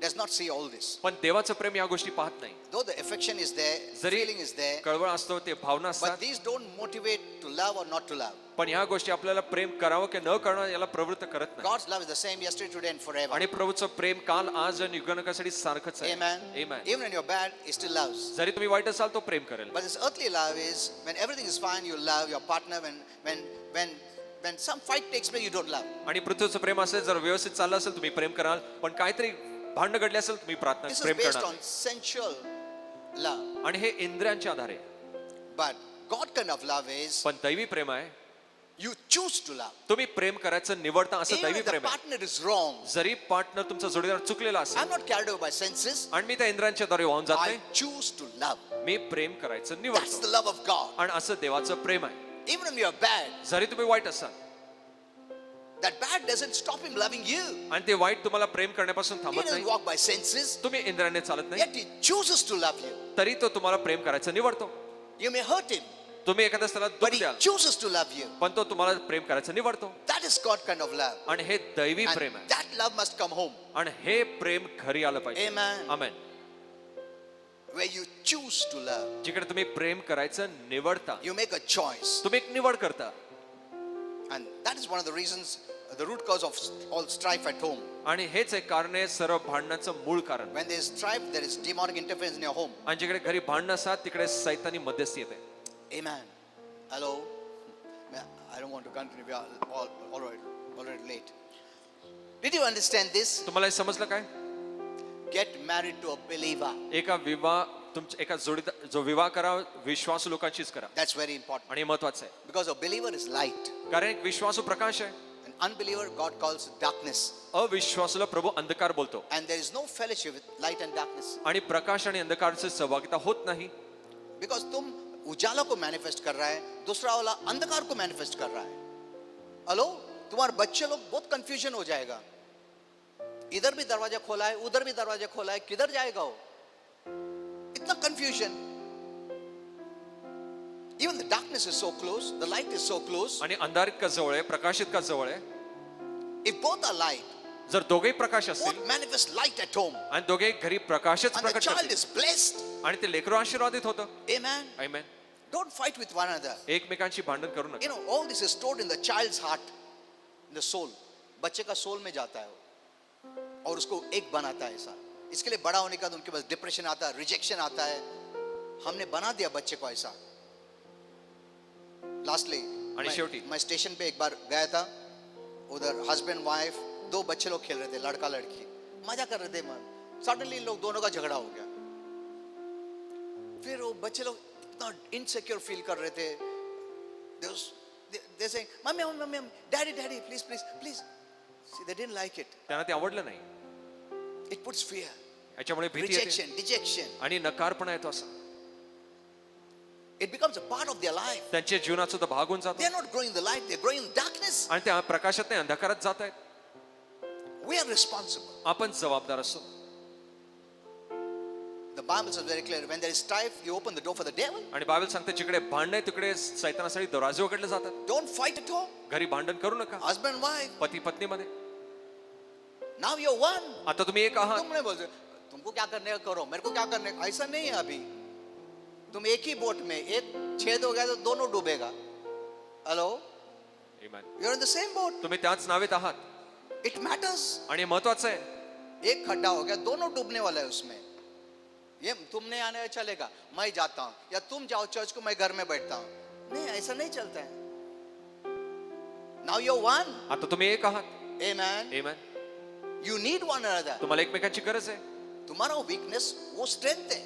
does not see all this. पण देवाचं प्रेम या गोष्टी पाहत नाही. Though the affection is there, जरी feeling is there, कळवळ असतो ते भावना but असतात. these don't motivate to love or not to love. पण ह्या गोष्टी आपल्याला प्रेम करावं की न करणं याला प्रवृत्त करत नाही. God's love is the same yesterday, today, and forever. आणि प्रभूचं प्रेम काल आज आणि युगानुयुगासाठी सारखंच आहे. Amen. Amen. Even when you're bad, He still loves. जरी तुम्ही वाईट असाल तो प्रेम करेल. But this earthly love is when everything is fine, you love your partner. When some fight takes place, you don't love. आणि पृथ्वीचं प्रेम असेल जर व्यवस्थित चाललं असेल तुम्ही प्रेम कराल पण काहीतरी भांडण घडले असेल तुम्ही प्रार्थना This is प्रेम based करणार on sensual love. आणि हे इंद्रियांच्या आधारे. But God kind of love is पण दैवी प्रेम आहे you choose to love. तुम्ही प्रेम करायचं निवडता असं Even दैवी if the प्रेम आहे. partner is wrong, जरी पार्टनर तुमचा जोडीदार चुकलेला असेल I'm not carried away by senses. आणि मी त्या इंद्रियांच्या द्वारे वाहून जात I नाही. choose to love. मी प्रेम करायचं That's निवडतो. the love of God. आणि असं देवाचं प्रेम आहे. Even when you're bad, जरी तुम्ही वाईट असाल that bad doesn't stop Him loving you. आणि ते वाईट तुम्हाला प्रेम करण्यापासून He थांबत doesn't नाही. walk by senses, तुम्ही इंद्रियाने चालत नाही yet He chooses to love you. तरी तो तुम्हाला प्रेम करायचं निवडतो. You may hurt Him, तुम्ही एखाद्या स्थळात but दुःख He द्याल chooses to love you. पण तो तुम्हाला प्रेम करायचं निवडतो. That is God kind of love. आणि हे दैवी And प्रेम आहे. that love must come home. आणि हे प्रेम घरी आलं पाहिजे. Amen. Amen. Where you choose to love. जिकडे तुम्ही प्रेम करायचं निवडता. You make a choice. तुम्ही एक निवड करता. And that is one of the reasons, the root cause of all strife at home. आणि हेच एक कारण आहे सर्व भांडणाचं मूळ कारण. When there is strife, there is demonic interference in your home. आणि जिकडे घरी भांडणं असतात तिकडे सैतानी मध्यस्थी येते. Amen. Hello. I don't want to continue. We are already late. Did you understand this? तुम्हाला हे समजलं काय? Get married to a believer. एका जोडीदार जो विवाह करा विश्वासू लोकांचीच करा. That's very important. आणि हे महत्वाचं आहे Because a believer is light. कारण एक विश्वासू प्रकाश आहे. An unbeliever, God calls darkness. अविश्वासूला प्रभू अंधकार बोलतो. And there is no fellowship with light and darkness. आणि प्रकाश आणि अंधकारची सहभागिता होत नाही. Because तुम उजाला को मैनिफेस्ट कर रहा है, दूसरा वाला अंधकार को मैनिफेस्ट कर रहा है. हेलो, तुम्हारे बच्चे लोग बहुत कंफ्यूजन हो जाएगा. इधर भी दरवाजा खोला है, उधर भी दरवाजा खोला है, किधर जाएगा वो? इतना confusion. Even the darkness is so close, the light is so close. आणि अंधार इतका जवळ आहे, प्रकाश इतका जवळ आहे. If both are light, जर दोघेही प्रकाश both असतील manifest light at home, आणि दोघे घरी प्रकाशच and the प्रकट child करतील is blessed. आणि ते लेकरू आशीर्वादित होतं. Amen. Amen. Don't fight with one another. एकमेकांशी भांडण करू You नका. know, all this is stored in the child's heart, in the soul. बच्चे का सोल में जाता है वो और उसको एक बनाता है ऐसा. इसके लिए बड़ा होने का उनके पास डिप्रेशन आता है, रिजेक्शन आता है. हमने बना दिया बच्चे को ऐसा. लास्टली आणि शेवटी? मैं स्टेशन पे एक बार गया था. उधर हस्बैंड वाइफ दो बच्चे लोग खेल रहे थे, लड़का लड़की मजा कर रहे थे. सडनली इन लोग दोनों का झगड़ा हो गया. फिर वो बच्चे लोग इतना इनसिक्योर फील कर रहे थे. They saying, "Mommy, mommy, daddy, daddy, please, please, please." See, they didn't like it. त्यांना ते आवडलं नाही. It puts fear, याच्यामुळे भीती येते rejection, dejection. आणि नकारपणा येतो असा. It becomes a part of their life. त्यांच्या जीवनाचा सुद्धा भाग होऊन जातो They are not growing in the light; they are growing in darkness. आणि त्या प्रकाशात नाही अंधकारात जात आहेत. We are responsible. आपण जबाबदार असतो. The Bible says very clear: when there is strife, you open the door for the devil. आणि बायबल सांगते जिकडे भांडण आहे तिकडे सैतानासाठी दरवाजे उघडले जातात. Don't fight at home. घरी भांडण करू नका. Husband, wife. पती पत्नीमध्ये Now you're one. आता तुम्ही एक आहात. तुम नहीं बोलते तुमको क्या करने का करो, मेरे को क्या करने का. ऐसा नहीं है अभी. तुम एक ही बोट में, एक छेद हो गया तो दोनों डूबेगा. Hello, Amen. you're in the same boat. तुम्ही त्याच नावेत आहात It matters. आणि महत्वाचं आहे एक खड्डा हो गया, दोनों डूबने वाला है उसमें. ये तुम नहीं आने चलेगा, मैं जाता हूं, या तुम जाओ चर्च को, मैं घर में बैठता हूं. नहीं, ऐसा नहीं चलता है. Now you're one. आता तुम्ही एक आहात. Amen. Amen. You need one another. तुम्हाला एकमेकांची गरज आहे. तुम्हारा वीकनेस वो स्ट्रेंथ है,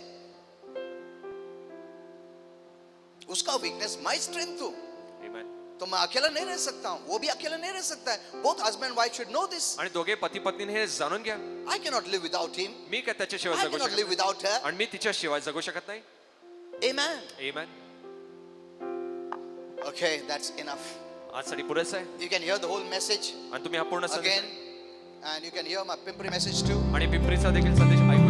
उसका वीकनेस माय स्ट्रेंथ हूं. Amen. तो मैं अकेला नहीं रह सकता हूं, वो भी अकेला नहीं रह सकता है. Both husband wife should know this. आणि दोघे पती पत्नीने हे जाणून घ्या. I cannot live without him. मी काय त्याच्याशिवाय I जगू cannot शकत live नाही. without her. आणि मी तिच्याशिवाय जगू शकत नाही. Amen. Amen. Okay, that's enough. आजसाठी पुरेसं आहे. You can hear the whole message आणि तुम्ही हा पूर्ण संदेश again, and you can hear my Pimpri message too. आणि पिंपरीचा देखील संदेश ऐकू